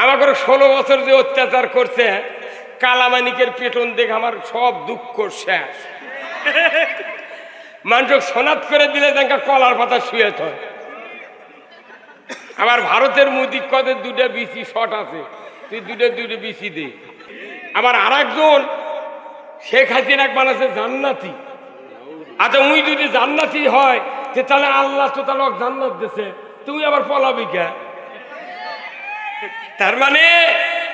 আমাকে 16 বছর যে অত্যাচার করছে, কালামানিকের পেটন দেখে আমার সব দুঃখ শেষ। মানুষ সনাত করে দিলে দেখা কলার পাতা শুয়ে হয়। আবার ভারতের মুদি কদে 2টা বিসি শট আছে, তুই 2টা বিসি দে। আবার আর একজন শেখ হাসিনা বানাচ্ছে জান্নাতি। আচ্ছা উই যদি জান্নাতি হয় তাহলে আল্লাহ তো তাহলে জান্নাত দিছে, তুই আবার পলাবি কে? তার মানে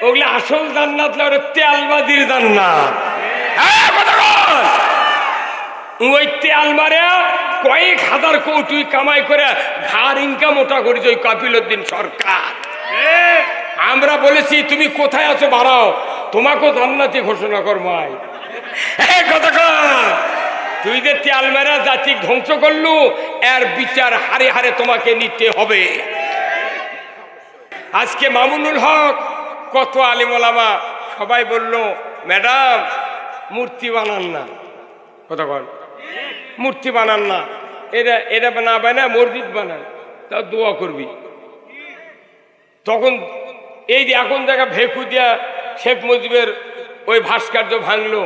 ওগুলো আসল জান্নাত না, ওটা তেলবাজির জান্নাত। ওই তেল মারে কয়েক হাজার কোটি কামাই করে ঘাড় ইনকাম ওটা করেছে ওই কপিলউদ্দিন সরকার। আমরা বলেছি তুমি কোথায় আছো বাড়াও, তোমাকেও জান্নাতি ঘোষণা করবাই। তুই যে তেল মেরা জাতি ধ্বংস করলু, এর বিচার হারে হারে তোমাকে নিতে হবে। আজকে মামুনুল হক কত আলিম ওলামা সবাই বলল ম্যাডাম মূর্তি বানান না, কতক্ষণ মূর্তি বানান না, এটা এটা না বানায় মসজিদ বানান, তা দোয়া করবি। তখন এই যে এখন দেখা ভেকু দিয়া শেখ মুজিবের ওই ভাস্কর্য ভাঙলো।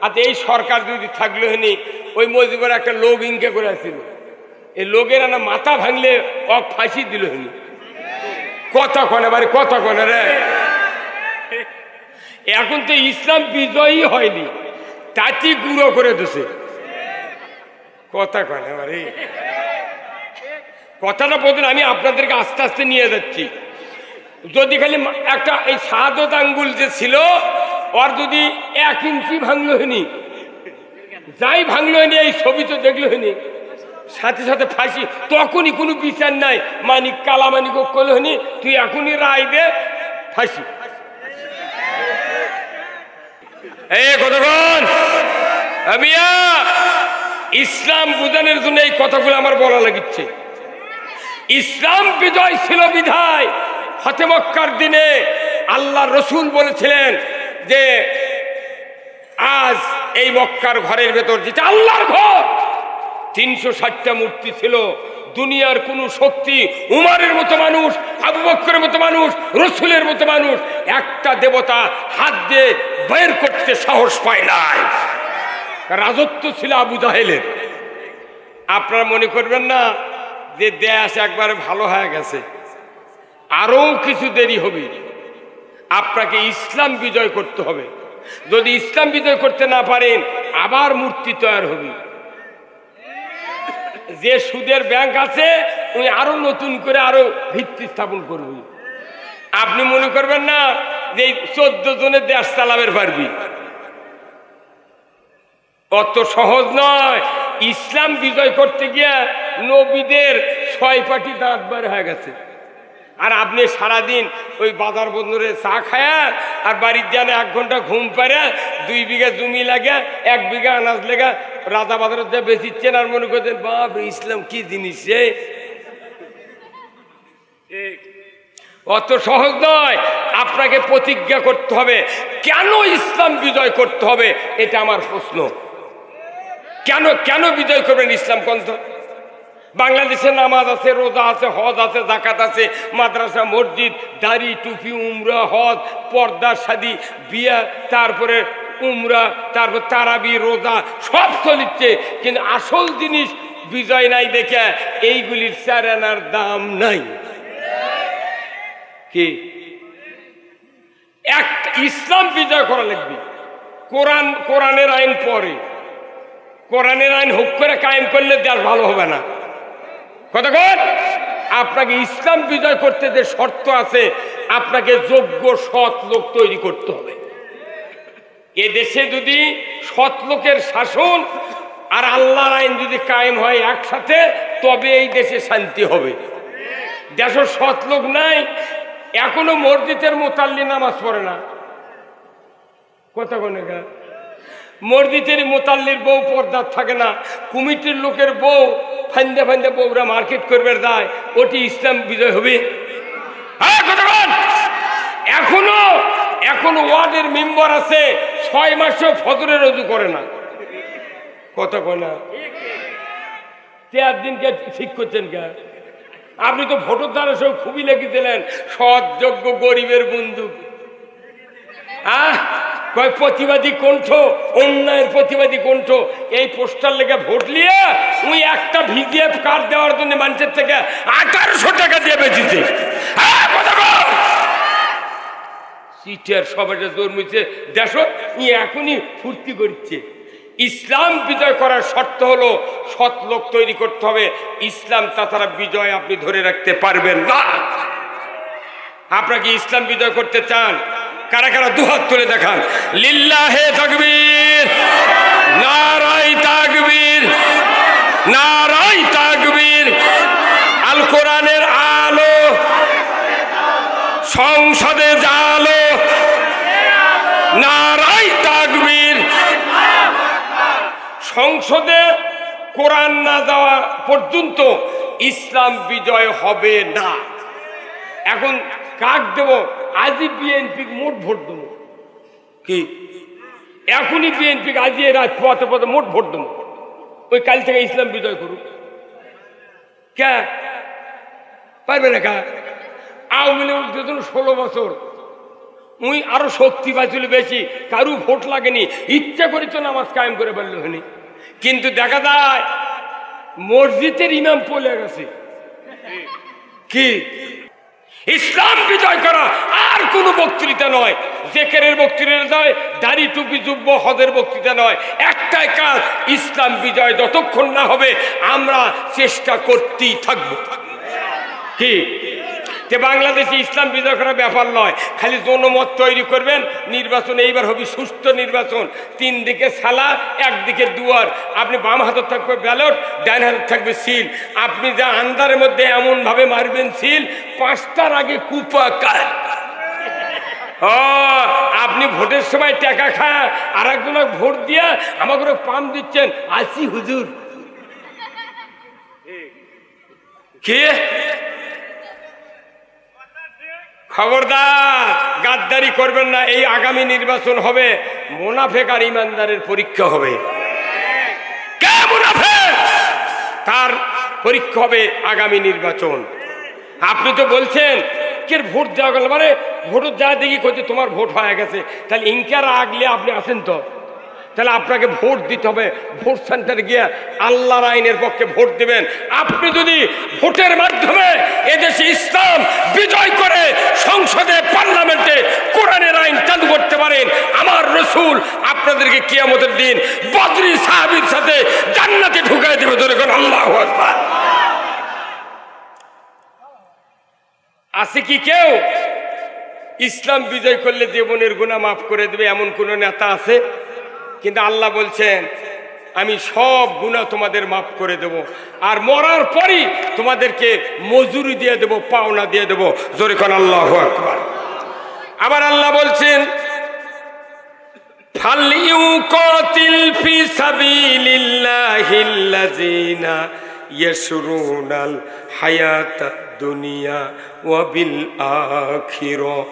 আর এই সরকার যদি থাকলো হয়নি, ওই মুজিবের একটা লোক ইনকে করে আসছিল, এই লোকের না মাথা ভাঙলে অক ফাঁসি দিল হয়নি। কথা কনে বাড়ি কথা কনে রে, এখন তো ইসলাম বিজয়ী হয়নি, তাতি গুঁড়ো করে দিছে। কথা কনে বাড়ি কথাটা বলতেন, আমি আপনাদেরকে আস্তে আস্তে নিয়ে যাচ্ছি। যদি খালি একটা এই শাহাদত আঙ্গুল যে ছিল ওর যদি 1 ইঞ্চি ভাঙলো হয়নি, যাই ভাঙলো হয়নি, এই ছবি তো দেখলো হয়নি, সাথে সাথে ফাঁসি। তখনই কোনো বিচার নাই, মানিক কালামানিক করলো হয়নি, তুই এখনই রায় দে, ফাঁসি। কতক্ষণ আমিয়া ইসলাম বুঝানোর জন্য এই কথাগুলো আমার বলা লাগিচ্ছে। ইসলাম বিজয় ছিল বিধায় ফতে মক্কার দিনে আল্লাহ রসুল বলেছিলেন যে আজ এই মক্কার ঘরের ভেতর, যেটা আল্লাহর ঘর, 360টা মূর্তি ছিল। দুনিয়ার কোন শক্তি, উমারের মতো মানুষ, আবু বকরের মতো মানুষ, রসুলের মতো মানুষ একটা দেবতা হাত দিয়ে বের করতে সাহস পায় নাই। রাজত্ব ছিল আবু জাহেলের। আপনারা মনে করবেন না যে দেশ একবারে ভালো হয়ে গেছে, আরো কিছু দেরি হবে। আপনাকে ইসলাম বিজয় করতে হবে। যদি ইসলাম বিজয় করতে না পারেন, আবার মূর্তি তৈরি হবে। যে সুদের ব্যাংক আছে উনি আরো নতুন করে আরো ভিত্তি স্থাপন করবে। আপনি মনে করবেন না যে 14 জনের দেশ চালাবের পারবি, অত সহজ নয়। ইসলাম বিজয় করতে গিয়ে নবীদের 6 পাটি দাঁত বার হয়ে গেছে। আর আপনি সারাদিন ওই বাজার বন্দরে চা খায়া আর বাড়ির যান 1 ঘন্টা ঘুম পারে, 2 বিঘা জমি লাগে, 1 বিঘা আনাজ লেগা রাজা বাজারের দিয়ে বেচিচ্ছেন, আর মনে করছেন বাপ ইসলাম কি জিনিস। অত সহজ নয়। আপনাকে প্রতিজ্ঞা করতে হবে। কেন ইসলাম বিজয় করতে হবে, এটা আমার প্রশ্ন। কেন কেন বিজয় করবেন ইসলাম পন্থ? বাংলাদেশে নামাজ আছে, রোজা আছে, হজ আছে, জাকাত আছে, মাদ্রাসা, মসজিদ, দাড়ি, টুপি, উমরা, হজ, পর্দা, শাদী, বিয়া, তারপরে উমরা, তারপর তারাবি, রোজা সব চলিচ্ছে, কিন্তু আসল জিনিস বিজয় নাই দেখে এইগুলির 4 আনার দাম নাই। কি এক ইসলাম বিজয় করা লাগবে। কোরআনের আইন পরে, কোরআনের আইন হুক করে কায়েম করলে দেশ ভালো হবে না। কতক্ষণ আপনাকে ইসলাম বিজয় করতে যে শর্ত আছে, আপনাকে যোগ্য সৎ লোক তৈরি করতে হবে। এ দেশে যদি সৎ লোকের শাসন আর আল্লাহর আইন যদি কায়েম হয় একসাথে, তবে এই দেশে শান্তি হবে। দেশের সৎ লোক নাই, এখনো মসজিদের মোতাল্লি নামাজ পড়ে না। কতক্ষণ মসজিদের মোতাল্লির বউ পর্দার থাকে না, কমিটির লোকের বউ ফান্দে ফান্দে বউরা মার্কেট করবে যায়, ওটি ইসলাম বিজয় হবে? এখনো ওয়ার্ডের মেম্বার আছে 6 মাসেও ফজরের রজু করে না। কত কনা 3 দিনকে ঠিক করছেন কে? আপনি তো ভোটের দ্বারা সব খুবই লিখেছিলেন সৎযোগ্য গরিবের বন্ধু। কয় প্রতিবাদী কণ্ঠ, অন্যায়ের প্রতিবাদী কণ্ঠ, এই পোস্টার লেগে ভোট নিয়ে উনি একটা ভিজিএফ কার্ড দেওয়ার জন্য মানুষের থেকে 1800 টাকা দিয়ে বেঁচেছে। সিটের সবাই জন্মেছে দেশ এখনই ফুর্তি করছে। ইসলাম বিজয় করার শর্ত হলো সৎ লোক তৈরি করতে হবে। ইসলাম তাছাড়া বিজয় আপনি ধরে রাখতে পারবেন না। আপনাকে ইসলাম বিজয় করতে চান? কারা কারা দুহাত তুলে দেখান। লিল্লাহে তাকবীর, নারায়ে তাকবীর, নারায়ে তাকবীর। আল কোরআনের আলো, সংসদে জালো, নারায়ে তাকবীর। সংসদে কোরআন না যাওয়া পর্যন্ত ইসলাম বিজয় হবে না। এখন কাক দেব? আজই বিএনপি মোট ভোট দেবো। কি এখনই বিএনপি আজই রাত পথে পথে মোট ভোট দেবো। ওই কাল থেকে ইসলাম বিজয় করুক। কে পারবে না? কা আওয়ামী লীগ 16 বছর উই আরো শক্তি পাইছিল বেশি, কারু ভোট লাগেনি, ইচ্ছা করে তো নামাজ কায়েম করে পারল হয়নি। কিন্তু দেখা যায় মসজিদের ইমাম পড়ে গেছে। কি ইসলাম বিজয় করা আর কোন বক্তৃতা নয়, জেকেরের বক্তৃতা নয়, দাড়ি টুপি যুব্ব হদের বক্তৃতা নয়। একটাই কাজ, ইসলাম বিজয় যতক্ষণ না হবে আমরা চেষ্টা করতেই থাকবো। কি যে বাংলাদেশে ইসলাম বিজয় করার ব্যাপার নয়, খালি জনমত তৈরি করবেন। নির্বাচন এইবার হবে সুষ্ঠু নির্বাচন, 3 দিকে সালা, একদিকে দুয়ার। আপনি বাম হাতে থাকবে ব্যালট, ডান হাতে থাকবে সিল। আপনি যা আন্ধারের মধ্যে এমন ভাবে মারবেন সিল, 5টার আগে কুপা কার। আপনি ভোটের সময় টাকা খায় আর একজনের ভোট দিয়া আমাকে পাম দিচ্ছেন, আসি হুজুর। কে খবরদার গাদ্দারি করবেন না। এই আগামী নির্বাচন হবে মুনাফেক আর ইমানদারের পরীক্ষা হবে। কে মুনাফেক তার পরীক্ষা হবে আগামী নির্বাচন। আপনি তো বলছেন কে ভোট দেওয়া গেল, মানে ভোটের যা দেখি করছে তোমার ভোট হয়ে গেছে, তাহলে ইনকার আগলে আপনি আসেন তো, তাহলে আপনাকে ভোট দিতে হবে। ভোট সেন্টারে গিয়ে আল্লাহর আইনের পক্ষে ভোট দেবেন। আপনি যদি ভোটের মাধ্যমে এদেশে ইসলাম বিজয় করে সংসদে পার্লামেন্টে কোরআনের আইন চালু করতে পারেন, আমার রাসূল আপনাদেরকে কিয়ামতের দিন বদরি সাহাবীর সাথে জান্নাতে ঢুকায় দেবে। ধরে কোন আল্লাহু আকবার। আছে কি কেউ ইসলাম বিজয় করলে জীবনের গুনাহ মাফ করে দেবে এমন কোন নেতা আছে? কিন্তু আল্লাহ বলছেন আমি সব গুনাহ তোমাদের মাফ করে দেব, আর মরার পরই তোমাদেরকে মজুরি দিয়ে দেব, পাওনা দিয়ে দেব। জোরে কোন আল্লাহু আকবার। আবার আল্লাহ বলছেন ফালইউকাতিল ফি সাবিলিল্লাহিল্লাযিনা ইয়াশরুনাল হায়াতাদ দুনিয়া ওয়া বিল আখিরাহ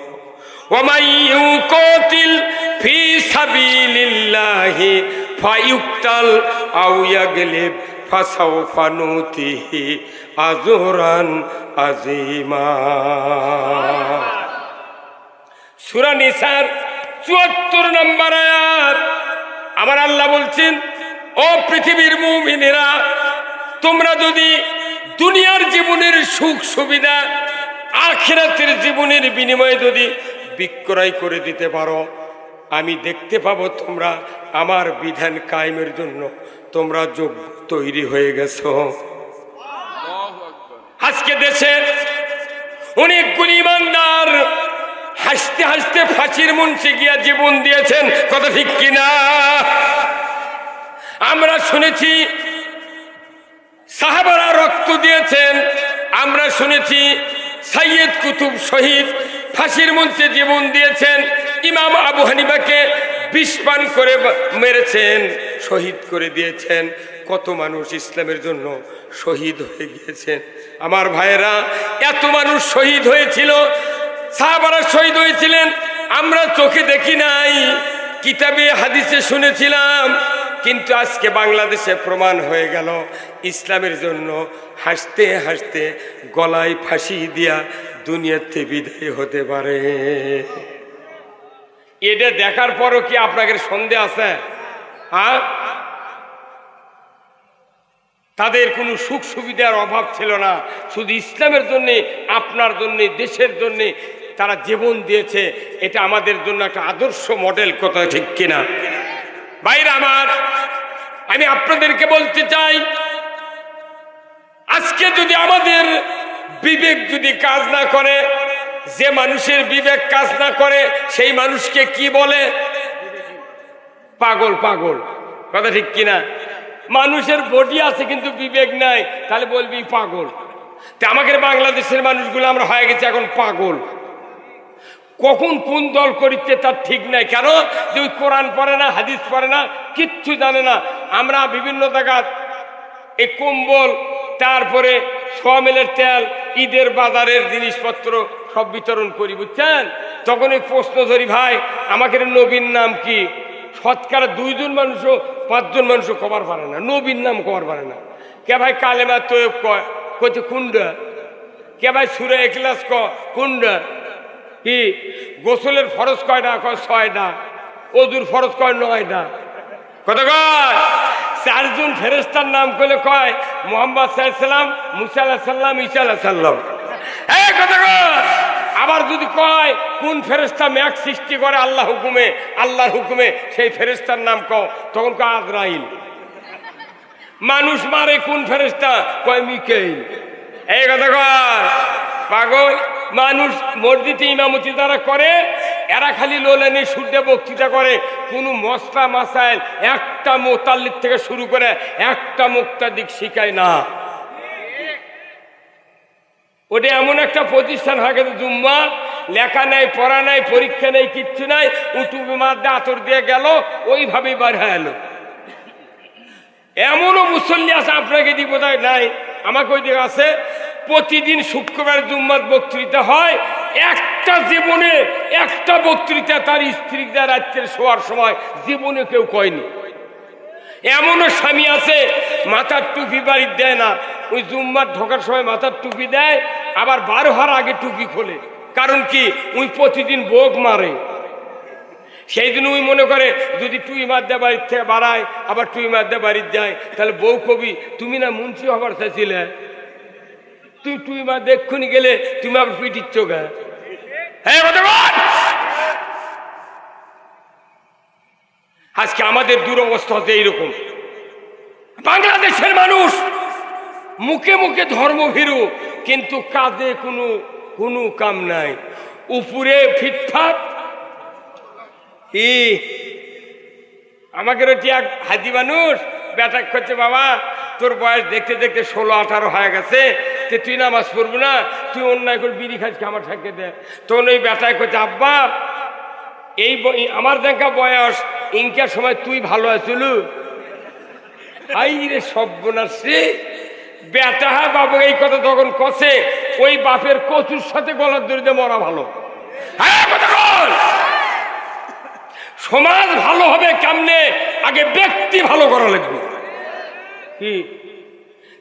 ومن يقاتل في سبيل الله فيقتل أو يغلب فسوف نؤتيه أجرا عظيما। সূরা নিসার ৭৪ নম্বর আয়াত। আমার আল্লাহ বলছেন ও পৃথিবীর মুমিনেরা, তোমরা যদি দুনিয়ার জীবনের সুখ সুবিধা আখিরাতের জীবনের বিনিময়ে যদি বিক্রয় করে দিতে পারো, আমি দেখতে পাবো তোমরা আমার বিধান কায়েমের জন্য তোমরা যোগ্য তৈরি হয়ে গেছো। আজকে দেশে অনেকগুলি ইমানদার হাসতে হাসতে ফাঁসির মঞ্চে গিয়া জীবন দিয়েছেন, কথা ঠিক কিনা? আমরা শুনেছি সাহাবারা রক্ত দিয়েছেন, আমরা শুনেছি সাইয়েদ কুতুব শহীদ ফাঁসির মঞ্চে জীবন দিয়েছেন, ইমাম আবু হানিফাকে বিষ পান করে মেরেছেন, শহীদ করে দিয়েছেন। কত মানুষ ইসলামের জন্য শহীদ হয়ে গিয়েছেন। আমার ভাইয়েরা, এত মানুষ শহীদ হয়েছিল, সাহাবারা শহীদ হয়েছিলেন, আমরা চোখে দেখি নাই, কিতাবে হাদিসে শুনেছিলাম। কিন্তু আজকে বাংলাদেশে প্রমাণ হয়ে গেল ইসলামের জন্য হাসতে হাসতে গলায় ফাঁসি দিয়া দুনিয়াতে বিদায় হতে পারে। এটা দেখার পরও কি আপনাদের সন্দেহ আছে? হ্যাঁ, তাদের কোনো সুখ সুবিধার অভাব ছিল না, শুধু ইসলামের জন্যে, আপনার জন্যে, দেশের জন্যে তারা জীবন দিয়েছে। এটা আমাদের জন্য একটা আদর্শ মডেল, কথা ঠিক কিনা? ভাইরা আমার, আমি আপনাদেরকে বলতে চাই, আজকে যদি আমাদের বিবেক যদি কাজ না করে, যে মানুষের বিবেক কাজ না করে সেই মানুষকে কি বলে? পাগল। পাগল, কথা ঠিক কিনা? মানুষের বডি আছে কিন্তু বিবেক নাই, তাহলে বলবি পাগল। তা আমাদের বাংলাদেশের মানুষগুলো আমরা হয়ে গেছে এখন পাগল। কখন কোন দল করিতে তার ঠিক নাই। কেন? যে ওই কোরআন পড়ে না, হাদিস পড়ে না, কিচ্ছু জানে না। আমরা বিভিন্ন জায়গায় এই কম্বল, তারপরে সোয়ামিলের তেল, ঈদের বাজারের জিনিসপত্র সব বিতরণ করি, বুঝছেন? তখন এই প্রশ্ন ধরি, ভাই আমাকে নবীর নাম কি? শতকরা 2 জন মানুষও 5 জন মানুষও কবার পারে না, নবীর নাম কবার পারে না। কে ভাই কালেমা তৈব কয়, কইতে কুন্ডা। কে ভাই সূরা ইখলাস কুন্ডা। কি গোসলের ফরজ কয়টা? কয় 6টা। ওযুর ফরজ কয় 9টা। কত কয়? 4 জন ফেরেশতার নাম কইলে কয় মুহাম্মদ সাল্লাল্লাহু আলাইহি সাল্লাম, মুসা আলাইহিস সালাম, ঈসা আলাইহিস সালাম। এই কত কয়? আবার যদি কয় কোন ফেরেশতা মেঘ সৃষ্টি করে আল্লাহ হুকুমে, আল্লাহর হুকুমে, সেই ফেরেশতার নাম কও, তখন কয় আজরাইল। মানুষ মারে কোন ফেরেশতা? কয় মিকাইল। এই কথা কয় পাগল। মানুষ মসজিদে ইমামতি যারা করে, এরা খালি লোলানি সুরদে বক্তৃতা করে, কোনো মশলা মাসাইল একটা মোতাল্লিক থেকে শুরু করে একটা মুক্তাদিক শিখায় না। ওটা এমন একটা প্রতিষ্ঠান হয়ে গেছে, জুম্মা লেখা নাই, পড়া নাই, পরীক্ষা নেই, কিচ্ছু নাই, উটুবি মাদ্দে আতর দিয়ে গেল, ওইভাবেই বার হয়ে এলো। এমনও মুসল্লি আছে, আপনাকে দিব নাই, আমাকে ওই দিকে আছে, প্রতিদিন শুক্রবার জুম্মার বক্তৃতা হয়, একটা জীবনে একটা বক্তৃতা তার স্ত্রী রাত্রের শোয়ার সময় জীবনে কেউ কয়নি। এমনও স্বামী আছে মাথার টুপি বাড়ির দেয় না, ওই জুম্মার ঢোকার সময় মাথার টুপি দেয়, আবার 12 হওয়ার আগে টুপি খোলে। কারণ কি? ওই প্রতিদিন বোক মারে। সেই দিন ওই মনে করে যদি টুই মাদ্দা বাড়ির থেকে বাড়ায়, আবার টুই মাদ্দা বাড়ির যায়, তাহলে বউ কবি তুমি না মুন্সি হবার চাইছিলে, তুই টুই মা দেখুনি গেলে তুমি আবার পিটিচ্ছ গা। আজকে আমাদের দুরবস্থা হচ্ছে এইরকম। বাংলাদেশের মানুষ মুখে মুখে ধর্মভীরু, কিন্তু কাজে কোনো কাম নাই, উপরে ফিটফাট। আমাকে এক হাজি মানুষ ব্যাটাক করছে, বাবা তোর বয়স দেখতে দেখতে 16-18 হয়ে গেছে, তুই নামাজ পড়বো না, তুই অন্যায় করে বিড়ি খাইছি, আমার ঠাকে দে। তখন ওই ব্যাটায় করছে, আব্বা এই আমার দেখা বয়স ইনকার সময় তুই ভালো আছিল। আই রে সর্বনাশ রে বেটা। হ্যাঁ বাবু, এই কথা তখন কষে, ওই বাপের কচুর সাথে গলার দড়িতে মরা ভালো। হ্যাঁ কথা বল। সমাজ ভালো হবে কেমনে? আগে ব্যক্তি ভালো করা লাগবে। কি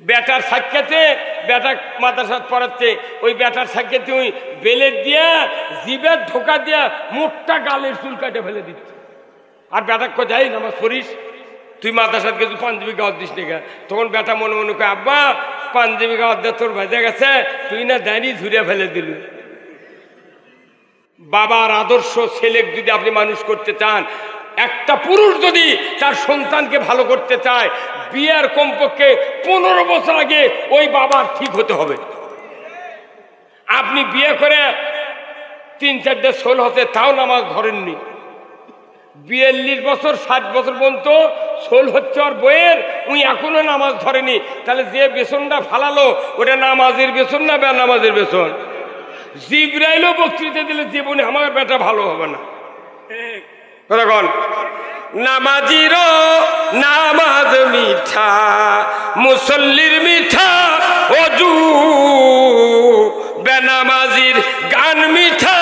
বেটার সাক্ষাতে, বেটা মাদ্রাসাত পড়াচ্ছে, ওই বেটার সাক্ষাতে ওই বেলের দিয়া জিবের ঢোকা দিয়া মোটটা গালের চুল কাটে ফেলে দিচ্ছে। আর বেটা কোথায় নামাজ পড়িস, তুই মাদ্রাসাত গেছু পাঞ্জাবি গাওয়ার দিস নি। তখন বেটা মনে মনে কয়, আব্বা পাঞ্জাবি গাওয়ার দিয়ে তোর ভেজে গেছে, তুই না দেয়নি, ঝুরিয়া ফেলে দিল। বাবার আদর্শ ছেলে যদি আপনি মানুষ করতে চান, একটা পুরুষ যদি তার সন্তানকে ভালো করতে চায়, বিয়ের কমপক্ষে 15 বছর আগে ওই বাবার ঠিক হতে হবে। আপনি বিয়ে করে 3-4টে ষোল হতে, তাও নামাজ ধরেননি, 42 বছর 60 বছর পর্যন্ত ষোল হচ্ছে ওর বইয়ের, উনি এখনো নামাজ ধরেনি, তাহলে যে বেসনটা ফালালো ওটা নামাজের বেসন না বেনামাজের বেসন? জিবরাইলও বক্তৃতা দিলে জীবনে আমার বেটা ভালো হবে না। নামাজির নামাজ মিঠা, মুসল্লির মিঠা অজু, বেনামাজির গান মিঠা,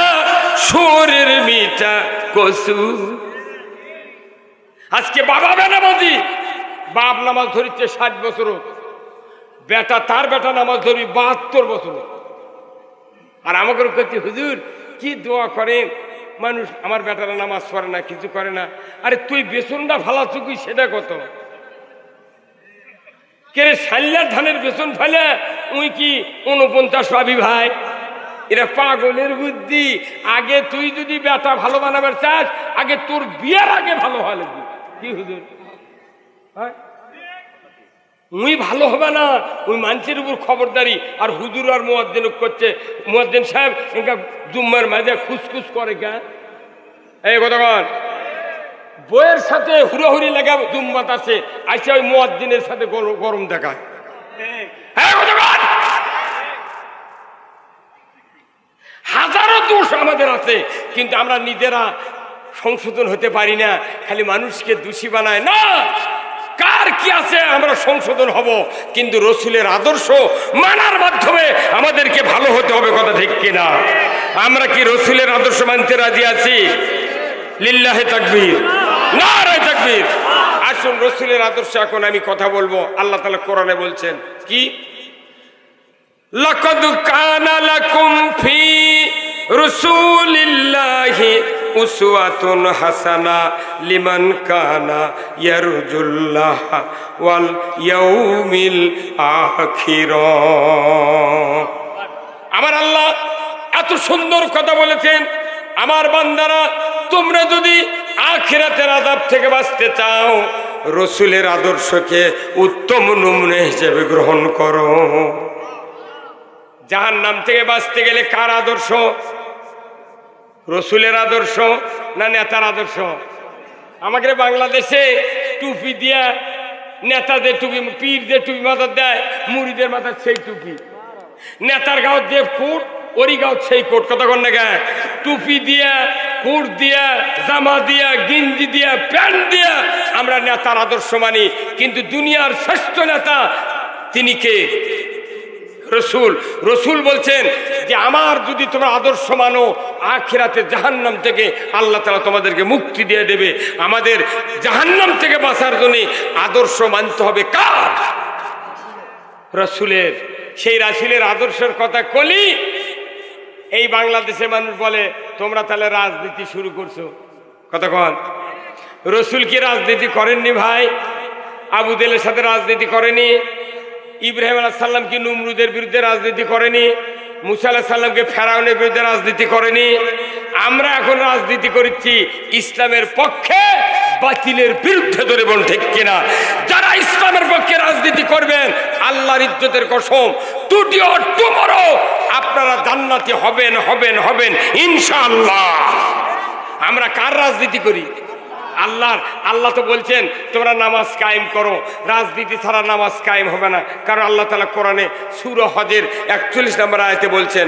সুরের মিঠা কসু। আজকে বাবা বেনামাজি, বাপ নামাজ ধরিচ্ছে 60 বছর, বেটা তার বেটা নামাজ ধরি 72 বছর। আর আমাকে করছি হুজুর কি দোয়া করেন, মানুষ আমার বেটারা নামাজ পড়ে না, কিছু করে না। আরে তুই বেসনটা ফালা চুকি সেটা কত কেরে সাল্লার ধানের বেসন ফেলে উই কি 49 পাবি ভাই? এরা পাগলের বুদ্ধি। আগে তুই যদি বেটা ভালো বানাবার চাস, আগে তোর বিয়ের আগে ভালো হওয়া লাগবে। কি হুজুর হ্যাঁ উই ভালো হবে না, ওই মানুষের উপর খবরদারি। আর হুজুর আর মুয়াজ্জিন করছে, মুয়াজ্জিন সাহেব এনকা জুম্মার মাঝে খুসখুস করে কেন? এই কতক্ষণ বইয়ের সাথে হুড়োহুড়ি লাগা জুম্মাত আছে, আইসা ওই মুয়াজ্জিনের সাথে গরম দেখায়। হাজারো দোষ আমাদের আছে, কিন্তু আমরা নিজেরা সংশোধন হতে পারি না, খালি মানুষকে দোষী বানায়। না, কার কি আছে আমরা সংশোধন হব, কিন্তু রসুলের আদর্শ মানার মাধ্যমে আমাদেরকে ভালো হতে হবে। কথা ঠিক কিনা? আমরা কি রসুলের আদর্শ মানতে রাজি আছি? লিল্লাহে তাকবীর, নারায়ে তাকবীর। আসুন রসুলের আদর্শ এখন আমি কথা বলবো। আল্লাহ তাআলা কোরআনে বলছেন কি, লাকাদ কানা লাকুম ফি রাসূলিল্লাহি উসওয়াতুন হাসানা লিমান কানা ইয়ারজুল্লাহ ওয়াল ইয়াউমিল আখির। আমার আল্লাহ এত সুন্দর কথা বলেছেন, আমার বান্দারা তোমরা যদি আখিরাতের আযাব থেকে বাঁচতে চাও, রসুলের আদর্শকে উত্তম নমুনা হিসেবে গ্রহণ করো। জাহান্নাম থেকে বাঁচতে গেলে কার আদর্শ? রসুলের আদর্শ না নেতার আদর্শ? আমাদের বাংলাদেশে টুপি দিয়া নেতাদের টুপি, পীরদের টুপি মাথার দেয়, মুড়িদের মাথার সেই টুপি, নেতার গাঁও যে কোট ওরই গাঁও সেই কোট। কথা কন না গায়ে টুপি দিয়া, কোট দিয়া, জামা দিয়া, গেঞ্জি দিয়া, প্যান্ট দিয়া আমরা নেতার আদর্শ মানি। কিন্তু দুনিয়ার শ্রেষ্ঠ নেতা তিনি কে? রসুল। রসুল বলছেন যে আমার যদি তোমরা আদর্শ মানো, আখিরাতে জাহান্নাম থেকে আল্লাহ তাআলা তোমাদেরকে মুক্তি দিয়ে দেবে। আমাদের জাহান্নাম থেকে বাঁচার জন্য আদর্শ মানতে হবে কার? রসুলের। সেই রাসূলের আদর্শের কথা কলি এই বাংলাদেশের মানুষ বলে তোমরা তাহলে রাজনীতি শুরু করছো। কতক্ষণ রসুল কি রাজনীতি করেননি ভাই? আবু জেহেলের সাথে রাজনীতি করেনি? ইব্রাহিম আলাইহিস সালাম কি নমরুদের বিরুদ্ধে রাজনীতি করেনি? মুসা আলাইহিস সালামকে ফেরাউনের বিরুদ্ধে রাজনীতি করেনি? আমরা এখন রাজনীতি করছি ইসলামের পক্ষে, বাতিলের বিরুদ্ধে। ধরে বলুন ঠিক কিনা? যারা ইসলামের পক্ষে রাজনীতি করবেন, আল্লাহর ইজ্জতের কসম, টুডে অর টুমরো আপনারা জান্নাতি হবেন, হবেন, হবেন ইনশাআল্লাহ। আমরা কার রাজনীতি করি? আল্লাহর। আল্লাহ তো বলছেন তোমরা নামাজ কায়েম করো, রাজনীতি ছাড়া নামাজ কায়েম হবে না। কারণ আল্লাহ তাআলা কোরআনে সূরা হজের 41 নম্বর আয়াতে বলছেন,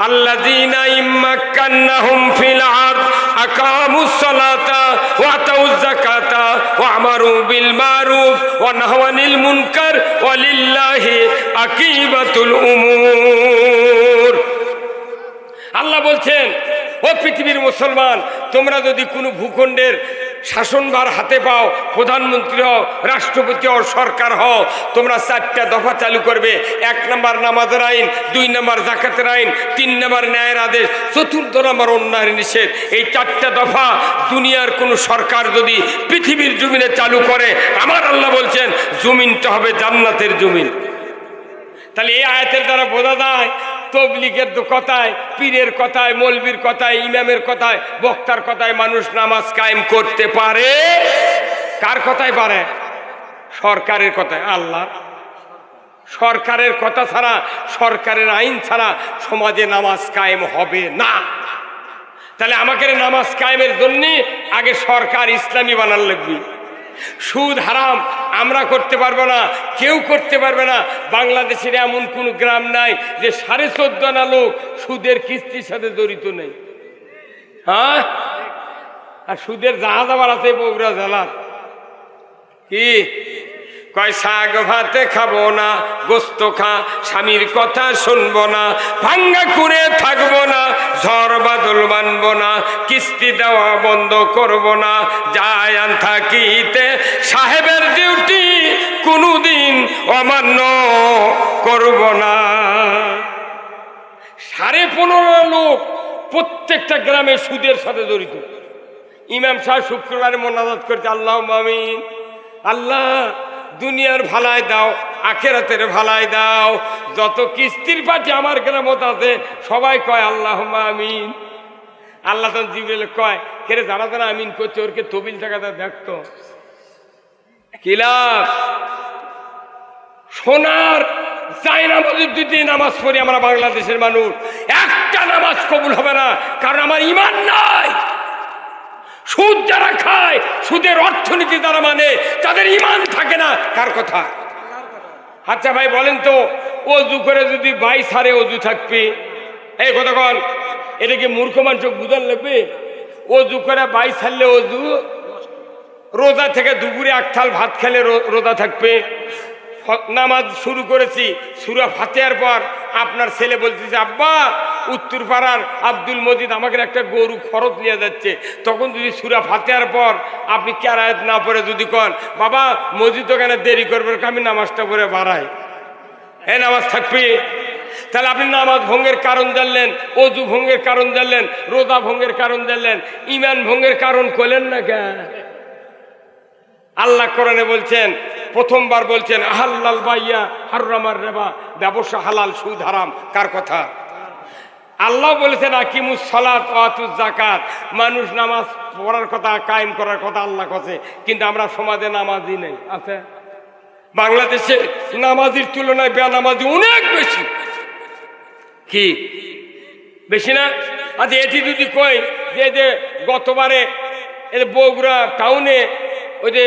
আল্লাযীনা ইম্মাক্কান্নাহুম ফিল আরদ আকামুস সালাতা ওয়া আতাউয যাকাতা ওয়া আমারু বিল মারুফ ওয়া নাহাউ আনিল মুনকার ওয়া লিল্লাহি আকিবাতুল উমুর। আল্লাহ বলছেন, ও পৃথিবীর মুসলমান, তোমরা যদি কোনো ভূখণ্ডের শাসনভার হাতে পাও, প্রধানমন্ত্রী হও, রাষ্ট্রপতি হও, সরকার হও, তোমরা 4টা দফা চালু করবে। 1 নম্বর নামাজের আইন, 2 নম্বর যাকাতের আইন, 3 নম্বর ন্যায়ের আদেশ, 4th নম্বর অন্যায়ের নিষেধ। এই 4টা দফা দুনিয়ার কোনো সরকার যদি পৃথিবীর জমিনে চালু করে, আমার আল্লাহ বলছেন জমিনটা হবে জান্নাতের জমিন। তাহলে এই আয়াতের দ্বারা বোঝা যায় তবলিগের কথায়, পীরের কথায়, মৌলবীর কথায়, ইমামের কথায়, বক্তার কথায় মানুষ নামাজ কায়েম করতে পারে। কার কথায় পারে? সরকারের কথায়। আল্লাহ সরকারের কথা ছাড়া, সরকারের আইন ছাড়া সমাজে নামাজ কায়েম হবে না। তাহলে আমাকে নামাজ কায়েমের জন্য আগে সরকার ইসলামী বানান লাগবে। সুদ হারাম আমরা করতে পারবো না, কেউ করতে পারবে না। বাংলাদেশের এমন কোন গ্রাম নাই যে 14.5 আনা লোক সুদের কিস্তির সাথে জড়িত নেই। হ্যাঁ, আর সুদের জাহাজ আবার আছে বগুড়া জেলার। কি কয় শাক ভাতে খাবো না, গোস্ত খা, স্বামীর কথা শুনবো না, ভাঙ্গা করে থাকবো না, ঝড় বাদল মানবো না, কিস্তি দেওয়া বন্ধ করবো না, যায় আন থাকিতে সাহেবের ডিউটি কোনোদিন অমান্য করবো না। 15.5 লোক প্রত্যেকটা গ্রামে সুদের সাথে জড়িত। ইমাম সাহেব শুক্রবারে মোনাজাত করছে, আল্লাহ আমিন, আল্লাহ দুনিয়ার ভালাই দাও, আখেরাতের ভালাই দাও। যত কিস্তির পাটি আমার গ্রামত আছে সবাই কয় আল্লাহ আমিন। আল্লাহ তখন জিবরিল কয়, কেরে যারা যারা আমিন করছে ওরকে তবিল টাকাটা দেখতো কি লাভ। সোনার জায়নামাজের যদি নামাজ পড়ি আমরা বাংলাদেশের মানুষ, একটা নামাজ কবুল হবে না, কারণ আমার ঈমান নাই। সুদ যারা খায়, সুদের অর্থনীতি যারা মানে, তাদের ঈমান থাকে না। কার কথা? আচ্ছা ভাই বলেন তো, অজু করে যদি 22 হারে অজু থাকবে, এই কথা কন, এটা কি মূর্খ মানুষ বুঝার লাগবে? অজু করে 22 হারলে অজু, রোজা থেকে দুপুরে 1 থাল ভাত খেলে রোজা থাকবে। নামাজ শুরু করেছি, সূরা ফাতিহার পর আপনার ছেলে বলতেছে, আব্বা উত্তর পাড়ার আব্দুল মজিদ আমাকে একটা গরু খরচ নিয়ে যাচ্ছে। তখন যদি সূরা ফাতিহার পর আপনি কেরায়াত না পড়ে যদি কন, বাবা মজিদ ওখানে দেরি করবে, আমি নামাজটা পড়ে বাড়াই, এই নামাজ থাকবে? তাহলে আপনি নামাজ ভঙ্গের কারণ জানলেন, অজু ভঙ্গের কারণ জানলেন, রোজা ভঙ্গের কারণ জানলেন, ঈমান ভঙ্গের কারণ করলেন না কেন? আল্লাহ কোরআনে বলছেন, প্রথমবার বলছেন আহাল্লাল বাইয়া হাররামার রিবা, ব্যবসা হালাল সুদ হারাম। কার কথা? আল্লাহ বলেছেন আকিমুস সালাত ওয়া আতুজ যাকাত, মানুষ নামাজ পড়ার কথা, কায়েম করার কথা আল্লাহ কাছে, কিন্তু আমরা সমাজে নামাজি নেই। আছে বাংলাদেশে নামাজির তুলনায় বেনামাজি অনেক বেশি। কি বেশি না? আচ্ছা এটি যদি কই যে গতবারে বগুড়া টাউনে ওই যে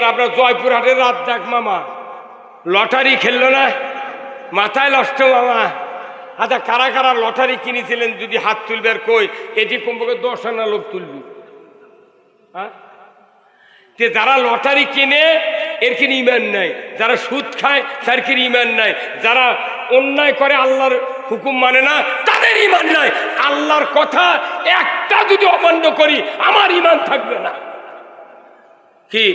আপনার জয়পুরহাটের রাজ্জাক মামা লটারি খেললো না, মাথায় নষ্ট মামা। আচ্ছা কারা কারা লটারি কিনেছিলেন যদি হাত তুলবে, আর কই এটি কমপক্ষে 10 আনা লোক তুলবি। হ্যাঁ, যারা লটারি কিনে এর কি ঈমান নাই, যারা সুদ খায় তার কি ঈমান নাই, যারা অন্যায় করে আল্লাহর হুকুম মানে না তাদের ঈমান নাই। আল্লাহর কথা একটা যদি অমান্য করি আমার ঈমান থাকবে না। কি?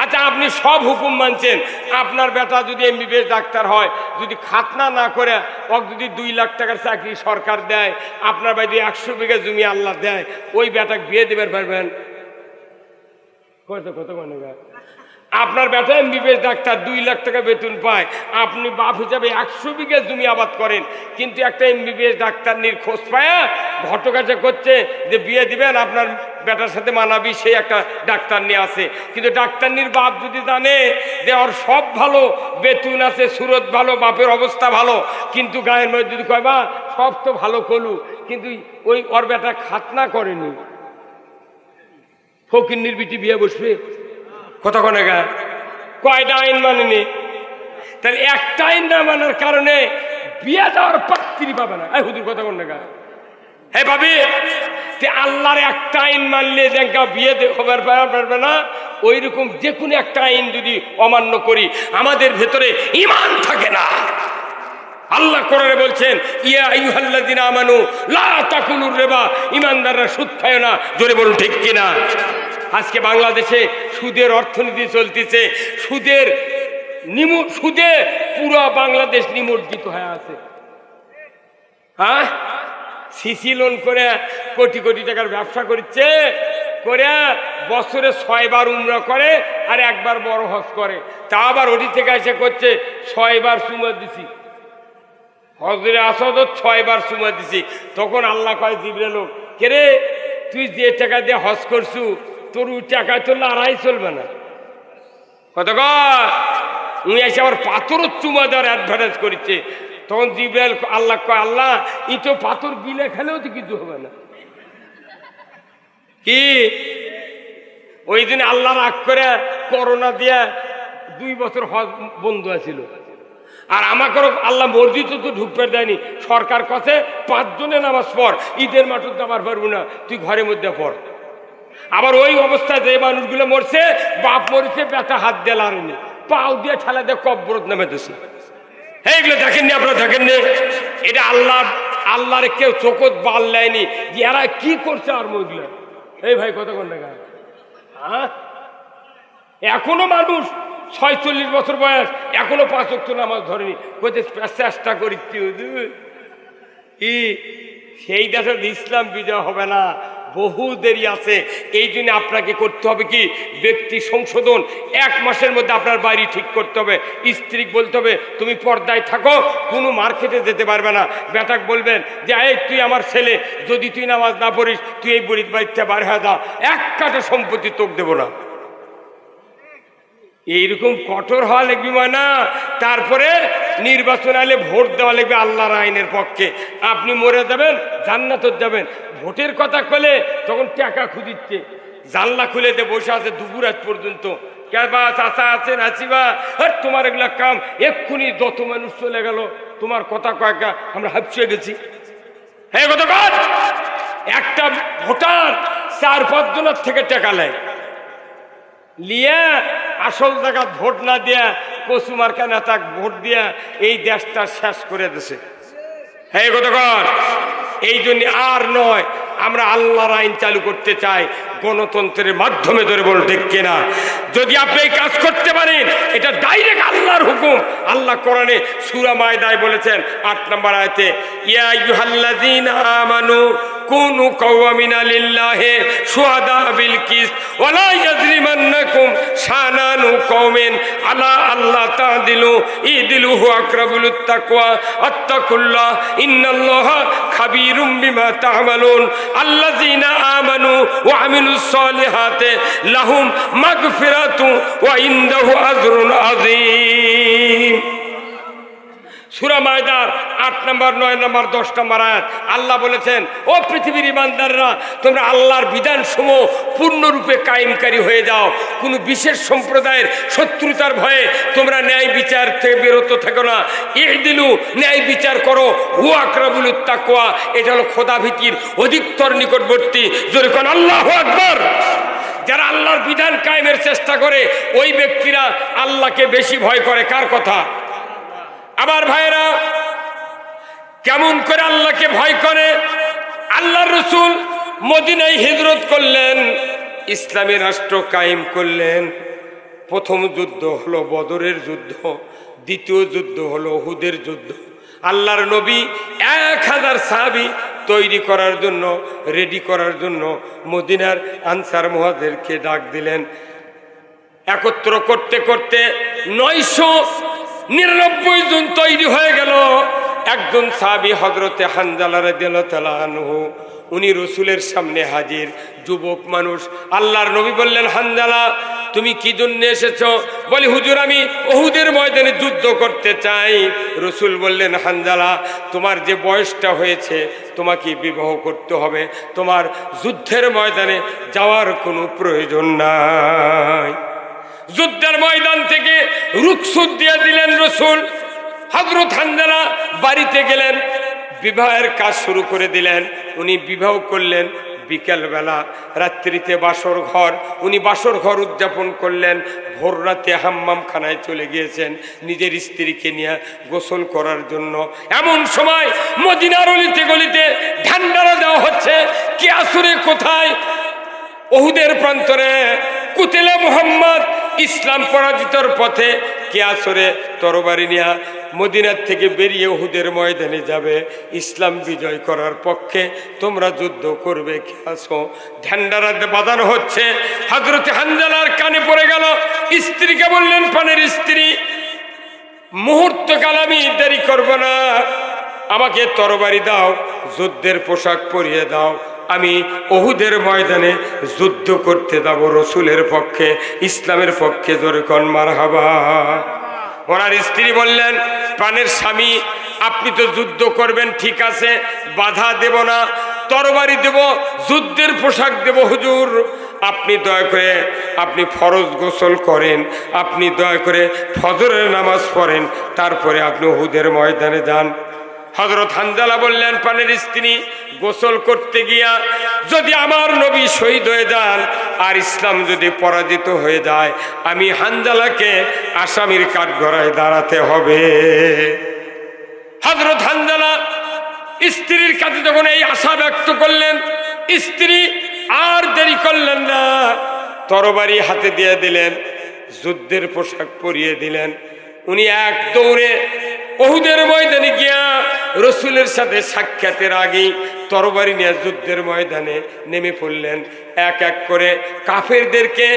আচ্ছা আপনি সব হুকুম মানছেন, আপনার বেটা যদি এমবিবিএস ডাক্তার হয়, যদি খাতনা না করে ওকে যদি 2 লাখ টাকার চাকরি সরকার দেয়, আপনার ভাই 100 বিঘা জমি আল্লাহ দেয়, ওই বেটাকে বিয়ে দেবেন পারবেন? কত মানে আপনার বেটা এমবিবিএস ডাক্তার 2 লাখ টাকা বেতন পায়, আপনি বাপ হিসাবে 100 বিঘা জমি আবাদ করেন, কিন্তু একটা এমবিবিএস ডাক্তার নির খোঁজ পায়া ঘটকাছে করছে যে বিয়ে দিবেন আপনার বেটার সাথে মানাবি, সেই একটা ডাক্তার নিয়ে আসে। কিন্তু ডাক্তার নির বাপ যদি জানে যে ওর সব ভালো, বেতন আছে, সুরত ভালো, বাপের অবস্থা ভালো, কিন্তু গায়ের মধ্যে যদি কয় বা সব তো ভালো করলু, কিন্তু ওই ওর বেটা খাতনা করেনি, ফকিন্নির বিটি বিয়ে বসবে? কত কনে গা কয়টা আইন মানেনি? তাহলে একটা আইন না মানার কারণে বিয়ে দেওয়ার পাত্রী পাবে না। হুজুর কথা কনে গা, হ্যাঁ ভাবি আল্লাহর একটা আইন মানলে দেখা বিয়ে হবার পারবে না, ওই রকম যে কোনো একটা আইন যদি অমান্য করি আমাদের ভেতরে ঈমান থাকে না। আল্লাহ কোরআনে বলছেন, ইয়া আইয়ুহাল্লাযিনা আমানু লা তাকুলুর রিবা, ঈমানদাররা সুদ খায় না। জোরে বলুন ঠিক কিনা? আজকে বাংলাদেশে সুদের অর্থনীতি চলতেছে, সুদে পুরো বাংলাদেশ নিমজ্জিত হয়ে আছে। হ্যাঁ, সিসি লোন করে কোটি কোটি টাকার ব্যবসা করছে, করে বছরে 6 বার উমরা করে আর 1 বার বড় হজ করে, তা আবার ওটি থেকে এসে করছে 6 বার চুমা দিছি, হজরে আসাদ 6 বার চুমা দিছি। তখন আল্লাহ কয় জিবরিল, কে রে তুই যে টাকা দিয়ে হজ করছু তোর ওই টাকায় তো লড়াই চলবে না। কত উনি এসে আবার পাথরও চুমা দেওয়ার অ্যাডভার্টাইজ করছে। তখন জিবরাইল আল্লাহ কয়, আল্লাহ ই তো পাথর গিলে খেলেও তো কিছু হবে না। কি ওই দিন আল্লাহ রাগ করে করোনা দিয়ে 2 বছর হজ বন্ধ আছিল, আর আমাকে আল্লাহ মসজিদে তো ঢুকতে দেয়নি। সরকার কাছে 5 জনে নামাজ পড়, ঈদের মাঠে যাবার পারবো না, তুই ঘরের মধ্যে পড়। আবার ওই অবস্থায় যে মানুষগুলো মরছে, বাপ মরেছে, বেটা হাত দিয়ে লাড়েনি, পাও দিয়ে ঠেলা দিয়ে কব্বরত নামে দিছে। এইগুলো দেখেননি আপনারা? দেখেননি? এটা আল্লাহর কেউ চোখত বাল নেয়নি যে এরা কি করছে আর মহিলা। এই ভাই কতক্ষণ দেখা হ্যাঁ, এখনো মানুষ 46 বছর বয়স এখনো 5 ওয়াক্ত নামাজ ধরেনি, চেষ্টা করি সেই দেশের ইসলাম বিজয় হবে না, বহু দেরি আছে। এই জন্য আপনাকে করতে হবে কি, ব্যক্তি সংশোধন। 1 মাসের মধ্যে আপনার বাড়ি ঠিক করতে হবে। স্ত্রী বলতে হবে তুমি পর্দায় থাকো, কোনো মার্কেটে যেতে পারবে না। বেটাক বলবেন যে এই তুই আমার ছেলে, যদি তুই নামাজ না পড়িস তুই এই বুড়ির বাড়িতে বার হয়ে যা, 1 কাঠা সম্পত্তি তোক দেবো না। এইরকম কঠোর হওয়া লাগবে না। তারপরে নির্বাচন আলে ভোট দেওয়া লাগবে আল্লাহর আইনের পক্ষে। আপনি মরে যাবেন, জান্নাতে যাবেন। ভোটের কথা কলে তখন টাকা খুঁজিচ্ছে, জানলা খুলে দিয়ে বসে আছে দুপুর আজ পর্যন্ত। কেবা চাচা আছেন আছিবা, আর তোমার এগুলা কাম, এক্ষুনি যত মানুষ চলে গেল তোমার কথা কয়েকা আমরা হাঁপসে গেছি। হ্যাঁ কত কাজ, একটা ভোটার 4-5 জনের থেকে টাকা নেয়, লিয়া আসল জায়গা ভোট না দিয়া কচু মার্কা নেতা ভোট দিয়া এই দেশটা শেষ করে দিছে। হ্যাঁ কতক্ষণ, এই জন্য আর নয়, আমরা আল্লাহর আইন চালু করতে চাই গণতন্ত্রের মাধ্যমে, ধরে বল ঠিক কিনা? যদি আপনি এই কাজ করতে পারেন, এটা ডাইরেক্ট আল্লাহর হুকুম। আল্লাহ কোরআনে সূরা মায়দায় বলেছেন 8 নম্বর আয়াতে, ইয়া আইয়ুহাল্লাযীনা আমানু কুনু কাওয়ামিনা লিল্লাহি শুহাদা বিল কিসত ওয়ালা ইয়াজরিমান্নাকুম শানানু কওমিন আলা আল্লাহ তাদিলু ইদিলু হুয়া আকরাবুত তাকওয়া আত্তাকুল্লাহ ইন্নাল্লাহা খাবীরুম বিমা তা'মালুন আল্লাযীনা আমানু ওয়া আমিলুস সালিহাতি লাহুম মাগফিরাতু ওয়া ইনদাহু আজরুন আযীম। সূরা মায়দার 8 নম্বর, 9 নম্বর, 10 নম্বর আয়াত আল্লাহ বলেছেন, ও পৃথিবীর ইমানদাররা, তোমরা আল্লাহর বিধানসমূহ পূর্ণরূপে কায়েমকারী হয়ে যাও। কোনো বিশেষ সম্প্রদায়ের শত্রুতার ভয়ে তোমরা ন্যায় বিচার থেকে বিরত থেকো না। ইদিলু, ন্যায় বিচার করো। হুয়া আকরাবুত তাকওয়া, এটা হলো খোদাভীতির অধিকতর নিকটবর্তী। জোরে কোন আল্লাহু আকবার। যারা আল্লাহর বিধান কায়েমের চেষ্টা করে ওই ব্যক্তিরা আল্লাহকে বেশি ভয় করে। কার কথা? আমার ভাইরা, কেমন করে আল্লাহকে ভয় করে? আল্লাহর রাসূল মদিনায় হিজরত করলেন, ইসলামী রাষ্ট্র কায়েম করলেন। প্রথম যুদ্ধ হলো বদরের যুদ্ধ, দ্বিতীয় যুদ্ধ হলো উহুদের যুদ্ধ। আল্লাহর নবী 1000 সাহাবী তৈরি করার জন্য, রেডি করার জন্য মদিনার আনসার মুহাজিরকে ডাক দিলেন। একত্র করতে করতে 999 জন তৈরি হয়ে গেল। একজন সাহাবী হযরতে হানজালা রাদিয়াল্লাহু তাআলা আনহু, উনি রাসূলের সামনে হাজির, যুবক মানুষ। আল্লাহর নবী বললেন, হানজালা তুমি কি জন্য এসেছো? বলে, হুজুর আমি উহুদের ময়দানে যুদ্ধ করতে চাই। রাসূল বললেন, হানজালা তোমার যে বয়সটা হয়েছে তোমাকে বিবাহ করতে হবে, তোমার যুদ্ধের ময়দানে যাওয়ার কোনো প্রয়োজন নাই। যুদ্ধের ময়দান থেকে রুখসুত দিয়ে দিলেন রাসূল। হযরত হানজালা বাড়িতে গেলেন, বিবাহের কাজ শুরু করে দিলেন। উনি বিবাহ করলেন বিকেলবেলা, রাত্রিতে বাসর ঘর, উনি বাসর ঘর উদযাপন করলেন। ভোর রাতে হাম্মামখানায় চলে গিয়েছেন নিজের স্ত্রীকে নিয়ে গোসল করার জন্য। এমন সময় মদিনার অলিতে গলিতে ঢান্ডারা দেওয়া হচ্ছে। কে আসরে কোথায়? উহুদের প্রান্তরে কুতিলা মুহাম্মদ, ইসলাম পরাজিতর পথে। কে আসরে তরবারি নিয়ে মদিনার থেকে বেরিয়ে উহুদের ময়দানে যাবে, ইসলাম বিজয় করার পক্ষে তোমরা যুদ্ধ করবে। কে আসো? ঢান্ডারাতে বাঁধানো হচ্ছে। হযরত হানজালার কানে পড়ে গেল। স্ত্রীকে বললেন, প্রাণের স্ত্রী, মুহূর্তকাল আমি দেরি করব না, আমাকে তরবারি দাও, যুদ্ধের পোশাক পরিয়ে দাও, আমি উহুদের ময়দানে যুদ্ধ করতে যাব রাসূলের পক্ষে, ইসলামের পক্ষে। জোরে কোন মারহাবা। ওনার স্ত্রী বললেন, প্রাণের স্বামী আপনি তো যুদ্ধ করবেন, ঠিক আছে, বাধা দেব না, তরবারি দেব, যুদ্ধের পোশাক দেব। হুজুর আপনি দয়া করে আপনি ফরজ গোসল করেন, আপনি দয়া করে ফজরের নামাজ পড়েন, তারপরে আপনি উহুদের ময়দানে যান। হযরত হানজালা বললেন, পানের স্ত্রী, গোসল করতে গিয়া যদি আমার নবী শহীদ হয়ে যান আর ইসলাম যদি পরাজিত হয়ে যায়, আমি হানজালাকে আসামির কাঠগড়ায় দাঁড়াতে হবে। হযরত হানজালা স্ত্রীর কাছে যখন এই আশা ব্যক্ত করলেন, স্ত্রী আর দেরি করলেন না, তরবারি হাতে দিয়ে দিলেন, যুদ্ধের পোশাক পরিয়ে দিলেন। উনি এক দৌড়ে উহুদের ময়দানে গিয়া রসুলের সাথে সাক্ষাতের আগেই তরবারি নিয়ে যুদ্ধের ময়দানে নেমে পড়লেন। এক এক করে কাফেরদেরকে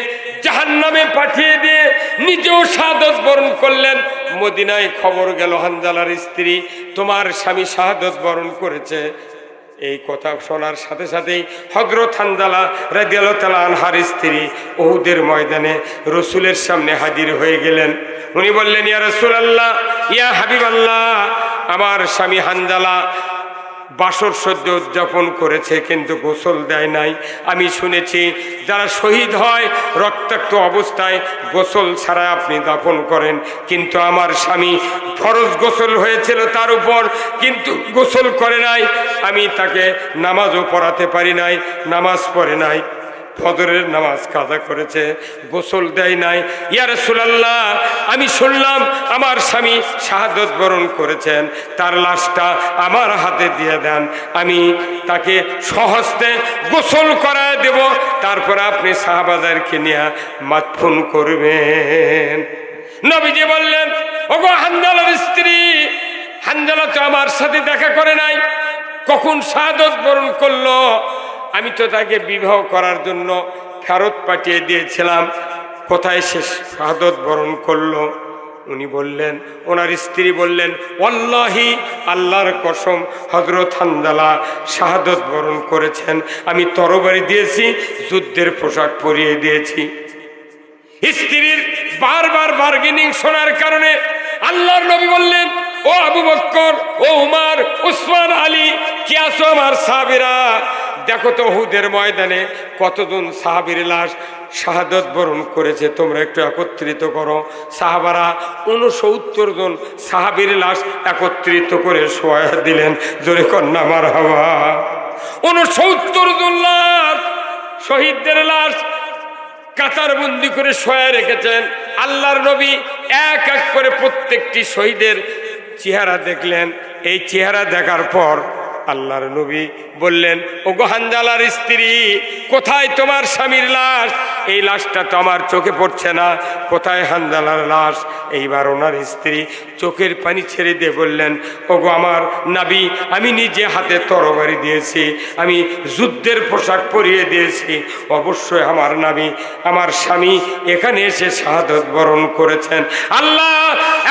জাহান্নামে পাঠিয়ে দিয়ে নিজেও শাহাদত বরণ করলেন। মদিনায় খবর গেল, হানজালার স্ত্রী, তোমার স্বামী শাহাদত বরণ করেছে। এই কথা শোনার সাথে সাথেই হযরত হানজালা রাদিয়াল্লাহু তাআলা আনহার স্ত্রী উহুদের ময়দানে রসুলের সামনে হাজির হয়ে গেলেন। উনি বললেন, ইয়া রাসূলুল্লাহ, ইয়া হাবিবাল্লাহ, আমার স্বামী হানজালা বাসর সহ্য উদযাপন করেছে কিন্তু গোসল দেয় নাই। আমি শুনেছি যারা শহীদ হয় রক্তাক্ত অবস্থায় গোসল ছাড়া আপনি দাফন করেন, কিন্তু আমার স্বামী ফরজ গোসল হয়েছিল তার উপর, কিন্তু গোসল করে নাই। আমি তাকে নামাজও পড়াতে পারি নাই, নামাজ পড়ে নাই, ফজরের নামাজ কাজা করেছে, গোসল দেয় নাই। ইয়া রাসূলুল্লাহ, আমি শুনলাম আমার স্বামী শাহাদত বরণ করেছেন, তার লাশটা আমার হাতে দিয়ে দেন, আমি তাকে স্বহস্তে গোসল করায় দেব, তারপর আপনি সাহাবাদেরকে নিয়ে মাদফুন করবেন। নবীজি বললেন, ওগো হানজালার স্ত্রী, হানজালা তো আমার সাথে দেখা করে নাই, কখন শাহাদত বরণ করলো? আমি তো তাকে বিবাহ করার জন্য ফেরত পাঠিয়ে দিয়েছিলাম, কোথায় সে শাহাদত বরণ করলো? উনি বললেন, ওনার স্ত্রী বললেন, ওয়াল্লাহি, আল্লাহর কসম, হযরত হানজালা শাহাদত বরণ করেছেন, আমি তরবারি দিয়েছি, যুদ্ধের পোশাক পরিয়ে দিয়েছি। স্ত্রীর বারবার বার্গেনিং শোনার কারণে আল্লাহর নবী বললেন, ও আবু বকর, ও উমর, উসমান, আলী, কি আছো আমার সাহাবীরা? দেখো তো উহুদের ময়দানে কতজন সাহাবীর লাশ শাহাদত বরণ করেছে, তোমরা একটু একত্রিত করো। সাহাবারা 69 জন সাহাবীর লাশ একত্রিত করে শোয়া দিলেন। জোরে কন্যা মারহাবা। 69 জন লাশ, শহীদদের লাশ কাতারবন্দি করে শোয়া রেখেছেন। আল্লাহর নবী এক এক করে প্রত্যেকটি শহীদের চেহারা দেখলেন। এই চেহারা দেখার পর আল্লাহর নবী বললেন, ওগো হানজালার স্ত্রী, কোথায় তোমার স্বামীর লাশ? এই লাশটা তো আমার চোখে পড়ছে না, কোথায় হানজালার লাশ? এইবার ওনার স্ত্রী চোখের পানি ছেড়ে দিয়ে বললেন, ওগো আমার নবী, আমি নিজে হাতে তরবারি দিয়েছি, আমি যুদ্ধের পোশাক পরিয়ে দিয়েছি, অবশ্যই আমার নবী, আমার স্বামী এখানে এসে শাহাদত বরণ করেছেন। আল্লাহ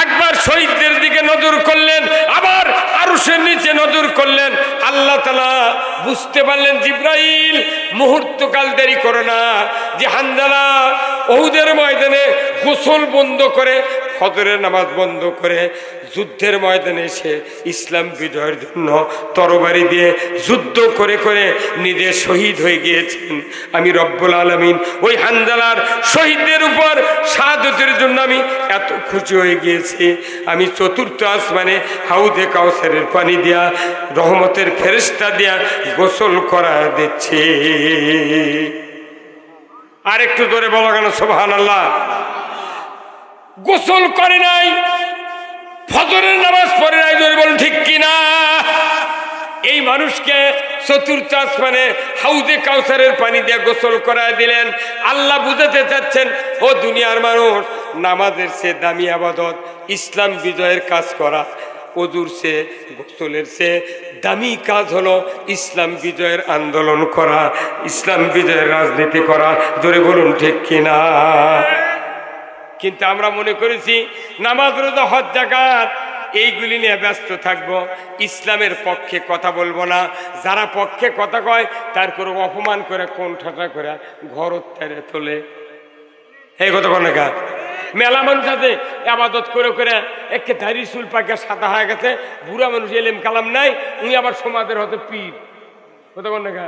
একবার শহীদদের দিকে নজর করলেন, আবার আরশের নিচে নজর করলেন। আল্লাহ তাআলা বুঝতে পারলেন, জিব্রাইল মুহূর্তকাল দেরি করো না, যে হানজালা উহুদের ময়দানে গোসল বন্ধ করে, ফজরের নামাজ বন্ধ করে যুদ্ধের ময়দানে এসে ইসলাম বিজয়ের জন্য তরবারি দিয়ে যুদ্ধ করে করে নিজে শহীদ হয়ে গিয়েছেন। আমি রব্বুল আলামিন ওই হানজালার শহীদদের উপর শাহাদতের জন্য আমি এত খুশি হয়ে গিয়েছি, আমি চতুর্থ আসমানে হাউদে কাউসারের পানি দিয়া, রহমতের ফেরেশতা দিয়া গোসল করা দিচ্ছি। আর একটু জোরে বলো কেন সুবহানাল্লাহ। গোসল করে নাই, ফজরের নামাজ পড়ে নাই, জোরে বলুন ঠিক কিনা? এই মানুষকে চতুর্থ আসমানে হাউজে কাউসারের পানি দিয়ে গোসল করায় দিলেন। আল্লাহ বুঝাতে চাচ্ছেন, ও দুনিয়ার মানুষ, নামাজের চেয়ে দামি আবাদত ইসলাম বিজয়ের কাজ করা, ওযুর চেয়ে, গোসলের চেয়ে দামি কাজ হলো ইসলাম বিজয়ের আন্দোলন করা, ইসলাম বিজয়ের রাজনীতি করা। জোরে বলুন ঠিক কিনা? কিন্তু আমরা মনে করেছি নামাজ, রোজা, হজ, যাকাত এইগুলি নিয়ে ব্যস্ত থাকবো, ইসলামের পক্ষে কথা বলবো না। যারা পক্ষে কথা কয় তার করে অপমান করে, কোন ঠাটা করে ঘর তেরে তোলে। এই কথা কোন কা মেলা মানুষ আছে আবাদত করে করে একে দাড়ি চুল পাকে সাদা হয়ে গেছে, বুড়া মানুষ এলেম কালাম নাই, উনি আবার সমাজের হতে পীর। কথা কোন কা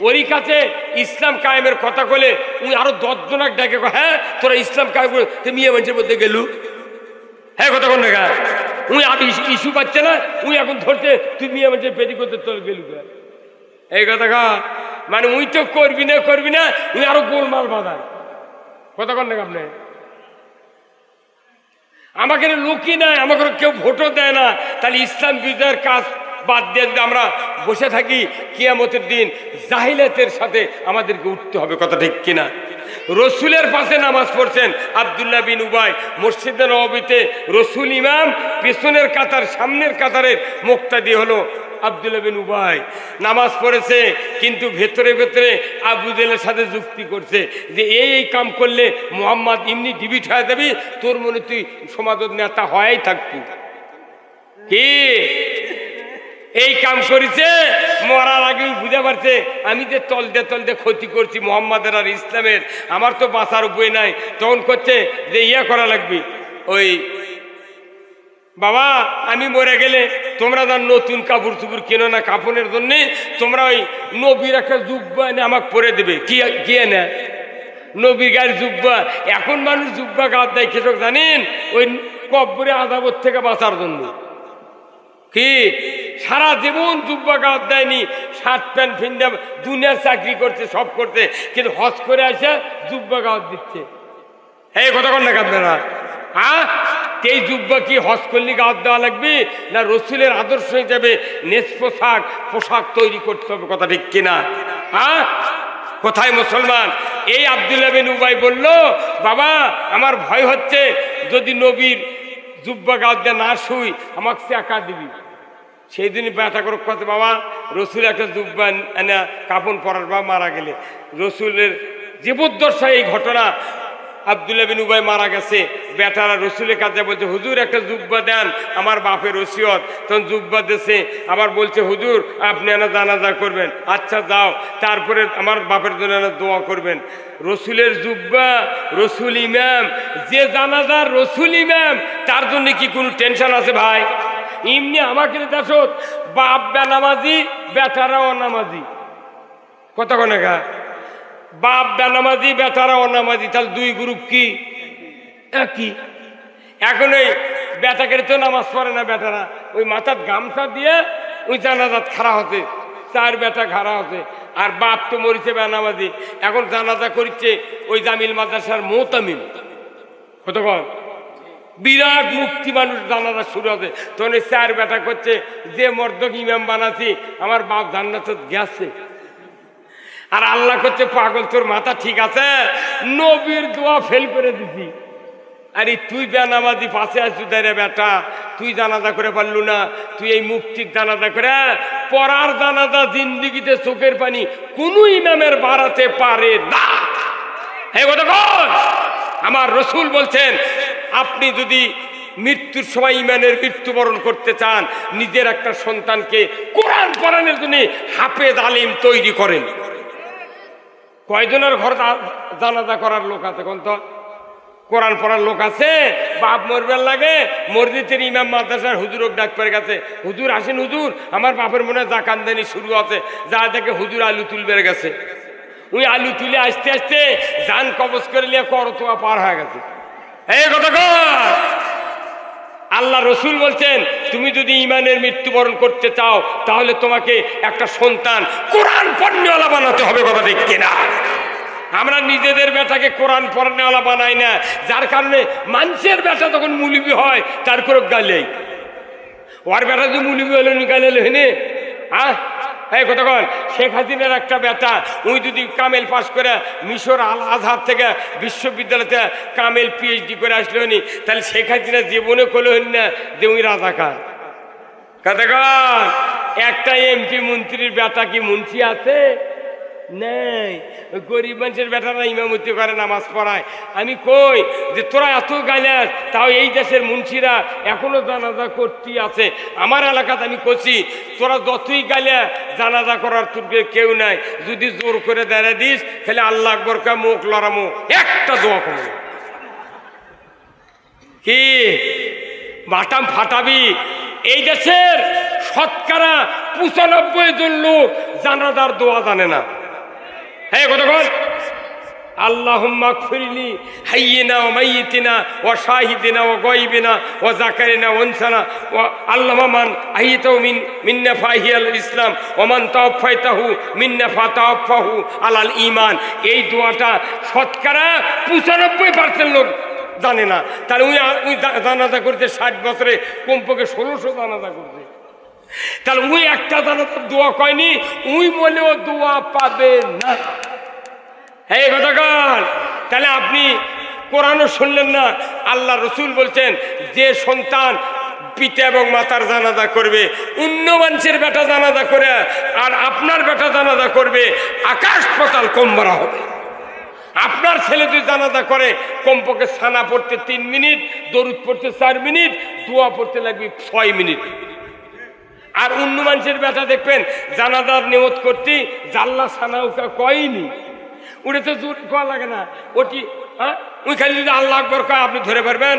ওরই কাছে ইসলাম কায়েমের কথা বলে উনি আরো 10 জনক ডাকে, হ্যাঁ তোরা ইসলাম কায়েম করে মিয়া মানুষের মধ্যে গেলু। হ্যাঁ কথা কোন কা উই আর ইস্যু পাচ্ছে না, উই এখন ধরছে তুমি আমাদের পেটি করতে তোর গেলু এই কথা কা মানে উই তো করবি না উই আরো গোলমাল বাঁধায় কথা কন না আপনি আমাকে লোকই নাই আমাকে কেউ ভোটও দেয় না তাহলে ইসলাম বিজয়ের কাজ বাদ দিয়ে যদি আমরা বসে থাকি কিয়ামতের দিন জাহিলাতের সাথে আমাদেরকে উঠতে হবে কথা ঠিক কিনা রসুলের পাশে নামাজ পড়ছেন আব্দুল্লাহ বিন উবাই মসজিদে নববীতে রসুল ইমাম পেছনের কাতার সামনের কাতারের মুক্তাদি হলো আব্দুল্লাহ বিন উবাই নামাজ পড়েছে কিন্তু ভেতরে ভেতরে আবু জেলের সাথে যুক্তি করছে যে এই কাম করলে মোহাম্মদ এমনি ডিবিট হয়ে যাবি তোর মনে তুই সমাজত নেতা হয়াই থাকবি কি এই কাম করেছে মরার আগে বুঝে পারছে আমি যে তলদে ক্ষতি করছি মোহাম্মদের আর ইসলামের আমার তো বাঁচার উপায় নাই তখন করছে যে ইয়া করা লাগবে ওই বাবা আমি মরে গেলে তোমরা যার নতুন কাপড় চুপড় কেনো না কাপড়ের জন্যে তোমরা ওই নবীর একটা জুব্বা এনে আমাকে পরে দেবে কি এনে নবীর গায়ের জুব্বা এখন মানুষ জুব্বা গাছ দেয় কৃষক জানেন ওই কব্বরে আযাবের থেকে বাঁচার জন্য কি সারা জীবন জুব্বা গাছ দেয়নি শার্ট প্যান্ট ফিন্দে দুনিয়ার চাকরি করছে সব করছে কিন্তু হজ করে আসে জুব্বা গাছ দিচ্ছে এই কথা কন না আপনারা হ্যাঁ এই জুব্বা কি হজ করলে গাছ দেওয়া লাগবে না রসুলের আদর্শ হিসাবে পোশাক তৈরি করতে হবে কথা ঠিক কিনা হ্যাঁ কোথায় মুসলমান এই আব্দুল্লাহ বিন উবাই বলল বাবা আমার ভয় হচ্ছে যদি নবীর জুব্বা গাছ দিয়ে না শুই আমাকে চাকা দিবি সেই দিনই ব্যথা করে কথা বাবা রসুল একটা জুব্বা এনে কাপড় পরার বা মারা গেলে রসুলের জীবদ্দশায় এই ঘটনা আব্দুল্লাহ বিন উবাই মারা গেছে বেটারা রসুলের কাছে বলছে হুজুর একটা জুব্বা দেন আমার বাপের ওসিয়ত তখন জুব্বা দিয়েছে আবার বলছে হুজুর আপনি এনে জানাজা করবেন আচ্ছা যাও তারপরে আমার বাপের জন্য এনে দোয়া করবেন রসুলের জুব্বা রসুল ইমাম যে জানাজার রসুল ইমাম তার জন্য কি কোনো টেনশন আছে ভাই এমনি আমাকে দেখো বাপ বেনামাজি বেটারা অনামাজি কত কোনেগা বাপ বেনামাজি বেটারা অনামাজি তাহলে দুই গ্রুপ কি একই এখন ওই বেটাকে তো নামাজ পড়ে না বেটারা ওই মাথার গামছা দিয়ে ওই জানাজাত খাড়া হতে চার বেটা খাড়া হতে আর বাপ তো মরিছে বেনামাজি এখন জানাজা করছে ওই জামিল মাদ্রাসার মোতামিম কতক্ষণ বিরাট মুক্তি মানুষ জানাজা শুরু হবে তখন ওই চার বেটা করছে যে মর্দক ইমাম বানাচ্ছি আমার বাপ জান্নাত গেছে আর আল্লাহ করছে পাগল তোর মাথা ঠিক আছে নবীর দোয়া ফেল করে দিছি আরে তুই বেনামাজি পাশে আসু দাঁড়িয়ে বেটা তুই জানাজা করে পারলু না তুই এই মুক্তির জানাজা করে পড়ার জানাজা জিন্দিগিতে চোখের পানি কোন ইমামের বাড়াতে পারে না এই কথা বল আমার রসুল বলছেন আপনি যদি মৃত্যুর সময় ইমানের মৃত্যুবরণ করতে চান নিজের একটা সন্তানকে কোরআন পড়ানোর জন্য হাফেজ আলিম তৈরি করেন কয়জনের ঘর জানাজা করার লোক আছে কোন তো কোরআন পড়ার লোক আছে বাপ মরবার লাগে মসজিদের ইমাম মাদ্রাসার হুজুরক ডাক পড়ে গেছে হুজুর আসেন হুজুর আমার বাপের মনে জাকানদানি শুরু আছে যা দেখে হুজুর আলু তুলবে গেছে ওই আলু তুলে আসতে আসতে জান কবজ করে নিয়ে করতোয়া পার হয়ে গেছে এই কথা আল্লাহ রসুল বলছেন তুমি যদি ইমানের মৃত্যুবরণ করতে চাও তাহলে তোমাকে একটা সন্তান কোরআন পড়নেওয়ালা বানাতে হবে কথা ঠিক কিনা আমরা নিজেদের বেটাকে কোরআন পড়নেওয়ালা বানাই না যার কারণে মানুষের বেটা তখন মুলিবি হয় তারপরে গালেই ওর বেটা যদি মুলিবি হলে গালে হেনে হ্যাঁ এই কথা কন শেখ হাসিনার একটা বেটা উনি যদি কামেল পাস করে মিশর আল আজহার থেকে বিশ্ববিদ্যালয়তে কামেল পিএইচডি করে আসলো নি তাহলে শেখ হাসিনা জীবনে করলো না যে উনি রাজাকার কথা কন একটা এমপি মন্ত্রীর বেটা কি মুন্সি আছে নেই গরিব মানুষের বেটারা ইমামতি করে নামাজ পড়ায় আমি কই যে তোরা এত গাইলাস তাও এই দেশের মুন্সিরা এখনো জানাজা করতেই আছে আমার এলাকাতে আমি করছি তোরা যতই গাইলে জানাজা করার তোর কেউ নাই যদি জোর করে দাঁড়িয়ে দিস তাহলে আল্লাহ আকবর কা মুখ লড়ামো একটা দোয়া করবো কি বাটাম ফাটাবি এই দেশের শতকরা 95 জন লোক জানাজার দোয়া জানে না হ্যাঁ কতক্ষণ আল্লাহুম্মা গফিরলি হাইয়িনা ওয়া মাইয়িতিনা ওয়া শাহিদিনা ওয়া গায়বিনা ওয়া যাকারিনা ওয়া উনসানা ওয়া আল্লামা মান আইতাহু মিন নাফাহি আল ইসলাম ওয়া মান তাওফাইতাহু মিন নাফা তাওফাহু আলাল ঈমান। এই দোয়াটা শতকরা 95% লোক জানে না। তাহলে উই জানাজা করতে 60 বছরে কমপক্ষে 1600 জানাজা করছে। তাহলে উই একটা জানাজার দোয়া কয়নি, উই বলেও দোয়া পাবে না। এই কথা কর। তাহলে আপনি কোরআনও শুনলেন না। আল্লাহ রসুল বলছেন যে সন্তান পিতা এবং মাতার জানাজা করবে, অন্য মানুষের বেটা জানাজা করে আর আপনার বেটা জানাজা করবে, আকাশ পাতাল কম ভরা হবে। আপনার ছেলে যদি জানাজা করে কমপক্ষে সানা পড়তে 3 মিনিট, দরুদ পড়তে 4 মিনিট, দোয়া পড়তে লাগবে 6 মিনিট। আর অন্য মানুষের বেটা দেখবেন জানাজার নিয়ত করতে জাল্লা সানা ওকে কয়নি, ওটা তো জোর কোয়া লাগে না। ওটি ওই খালি যদি আল্লাহ আকবর কয় আপনি ধরে পারবেন।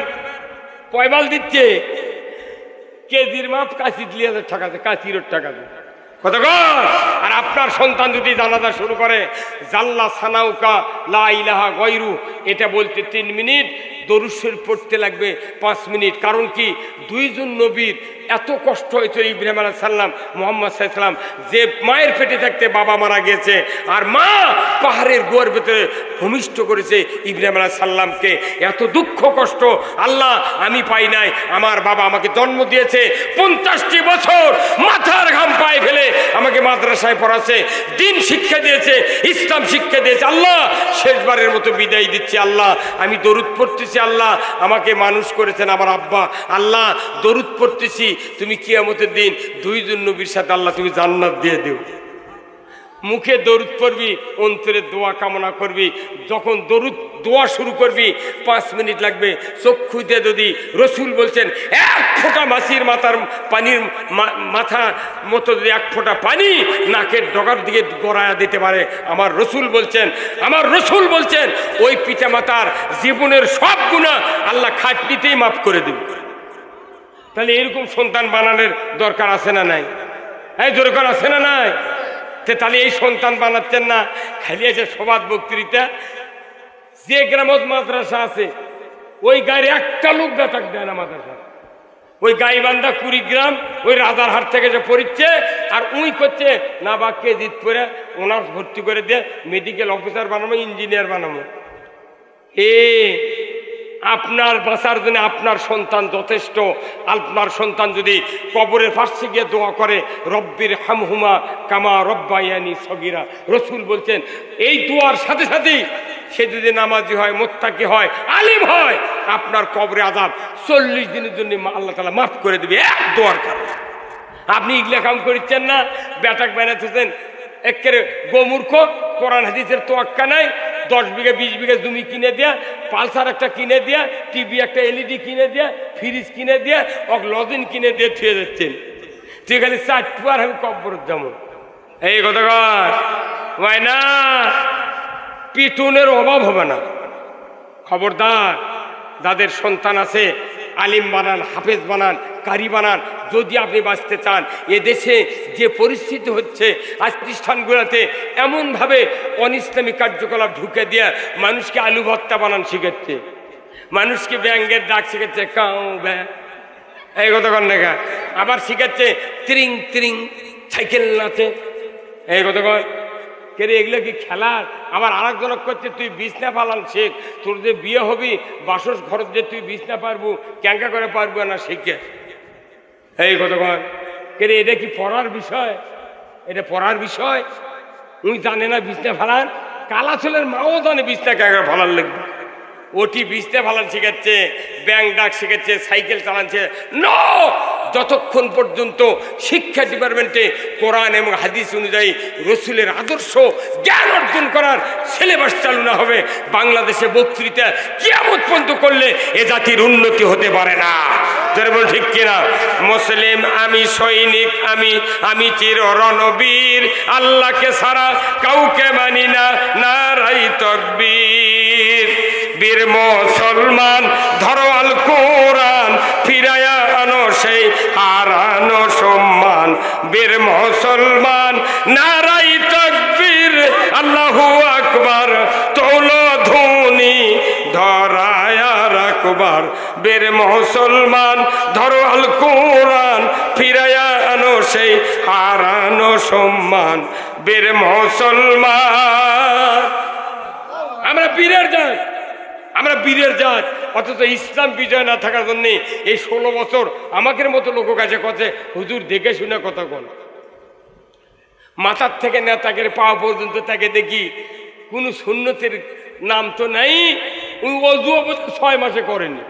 পয়বাল দিচ্ছে কেজির মাপ কাশি 2000 টাকা, কাশির টাকা কত কর। আর আপনার সন্তান যদি জানাজা শুরু করে জাল্লা সানাউকা লা ইলাহা গায়রু এটা বলতে 3 মিনিট, দরুদ শরীফ পড়তে লাগবে 5 মিনিট। কারণ কি, দুইজন নবীর এত কষ্ট হয়েছে। ইব্রাহিম আলাইহিস সালাম, মুহাম্মদ সাল্লাল্লাহু আলাইহি ওয়াসাল্লাম যে মায়ের পেটে থাকতে বাবা মারা গেছে, আর মা পাহাড়ের গুহার ভেতরে ভূমিষ্ঠ করেছে ইব্রাহিম আলাইহিস সালামকে। এত দুঃখ কষ্ট আল্লাহ আমি পাই নাই, আমার বাবা আমাকে জন্ম দিয়েছে, 50টি বছর মাথার ঘাম পায়ে ফেলে আমাকে মাদ্রাসায় পড়াচ্ছে, দিন শিক্ষা দিয়েছে, ইসলাম শিক্ষা দিয়েছে। আল্লাহ শেষবারের মতো বিদায় দিচ্ছি। আল্লাহ আমি দরুদ পড়তেছি, আল্লাহ আমাকে মানুষ করেছেন আমার আব্বা, আল্লাহ দরুদ পড়তেছি, তুমি কিয়ামতের দিন দুইজন নবীর সাথে আল্লাহ তুমি জান্নাত দিয়ে দিও। মুখে দরুদ পড়বি, অন্তরে দোয়া কামনা করবি। যখন দরুদ দোয়া শুরু করবি 5 মিনিট লাগবে। চক্ষুতে যদি রসুল বলছেন 1 ফোঁটা মাছির মাথার পানির মাথা মতো যদি 1 ফোঁটা পানি নাকের ডগার দিকে গড়ায়া দিতে পারে, আমার রসুল বলছেন ওই পিতা মাতার জীবনের সব গুনাহ আল্লাহ খাটনিতেই মাফ করে দেবে। তাহলে এরকম সন্তান বানানোর দরকার আছে না নাই? এই দরকার আছে না নাই? তাহলে এই সন্তান বানাচ্ছেন না, খালি আছে সবাদ বক্তৃতা। যে গ্রামত মাদ্রাসা আছে ওই গায়ের একটা লোক বেতাক দেয় না মাদ্রাসা। ওই গাইবান্ধা কুড়িগ্রাম ওই রাজারহাট থেকে যে পড়িচ্ছে, আর উই করছে না বা কেজিত পরে অনার্স ভর্তি করে দিয়ে মেডিকেল অফিসার বানাবো, ইঞ্জিনিয়ার বানাবো। আপনার বাঁচার জন্য আপনার সন্তান যথেষ্ট। আপনার সন্তান যদি কবরের পাশে গিয়ে দোয়া করে রব্বির হামহুমা কামা রব্বায়ানি সগীরা, রসুল বলছেন এই দোয়ার সাথে সাথেই সে যদি নামাজি হয়, মুত্তাকি হয়, আলিম হয়, আপনার কবরে আযাব 40 দিনের জন্য আল্লাহ তাআলা মাফ করে দেবে এক দোয়ার কারণে। আপনি ইগলা কাম করছেন না, বেটাক বানাতেছেন একেবারে গোমূর্খ, কোরআন হাদিসের তোয়াক্কা নাই। 10 বিঘা 20 বিঘা জমি কিনে দেয়া, পালসার একটা কিনে দেয়া, টিভি একটা এলইডি কিনে দেয়া, ফ্রিজ কিনে দেয়া, লজিন কিনে দিয়ে থুয়ে যাচ্ছেন। তুই খালি 4 পুয়ার আমি কব্বর যেমন এই কথা কয় না, পিটুনের অভাব হবে না। খবরদার, যাদের সন্তান আছে আলিম বানান, হাফেজ বানান, কারি বানান। যদি আপনি বাঁচতে চান, এদেশে যে পরিস্থিতি হচ্ছে আজ প্রতিষ্ঠানগুলোতে এমনভাবে অনিসলামী কার্যকলাপ ঢুকে দিয়ে মানুষকে আলু ভর্তা বানান শিখাচ্ছে, মানুষকে ব্যাঙ্গের ডাক শিখাচ্ছে, কাউ ব্যা এই কথা কন দেখা, আবার শিখাচ্ছে ত্রিং ত্রিং সাইকেল নাচে এই কথা কর কে রে, এগুলো কি খেলার? আবার আরেকজনক করছে তুই বিছনা ফালান শেখ, তোর যে বিয়ে হবি বাসস ঘরত যে তুই বিছনা পারবো, ক্যাঙ্কা করে পারবো না শিখে এই কতক্ষণ কে রে, এটা কি পড়ার বিষয়? এটা পড়ার বিষয়? উনি জানে না বিছনা ফালান? কালা ছেলের মাও জানে বিছনা ক্যাঙ্কা ফালান লাগবে। ওটি বিছনা ফালান শিখাচ্ছে, ব্যাংক ডাক শিখাচ্ছে, সাইকেল চালাচ্ছে। নো, যতক্ষণ পর্যন্ত শিক্ষা ডিপার্টমেন্টে কোরআন এবং হাদিস অনুযায়ী রসুলের আদর্শ জ্ঞান অর্জন করার সিলেবাস চালু না হবে, বাংলাদেশে বক্তৃতা কিয়ামত পর্যন্ত করলে এ জাতির উন্নতি হতে পারে না। ঠিক কিনা? মুসলিম আমি, সৈনিক আমি চির রণবীর, আল্লাহকে ছাড়া কাউকে মানি না, নারাই তাকবীর। বীর মুসলমান ধরো আল কোরআন, ফিরায়া আনো সেই হারানো সম্মান। বীর মুসলমান নারাই তাকবীর, আল্লাহু আকবার, তোলো কারোবার, বের মুসলমান ধরো আল কোরআন, ফিরাইয়া আনো সেই হারানো সম্মান, বের মুসলমান। আমরা বীরের জাত, আমরা বীরের জাত, অথচ ইসলাম বিজয় না থাকার জন্যে এই 16 বছর আমাদের মতো লোক কাছে কথা হুজুর দেখে শুনে কথা বল। মাথার থেকে নেতাকে পাওয়া পর্যন্ত তাকে দেখি কোনো সুন্নতের নাম তো নাই, অজু অবস্থা 6 মাসে করেনি।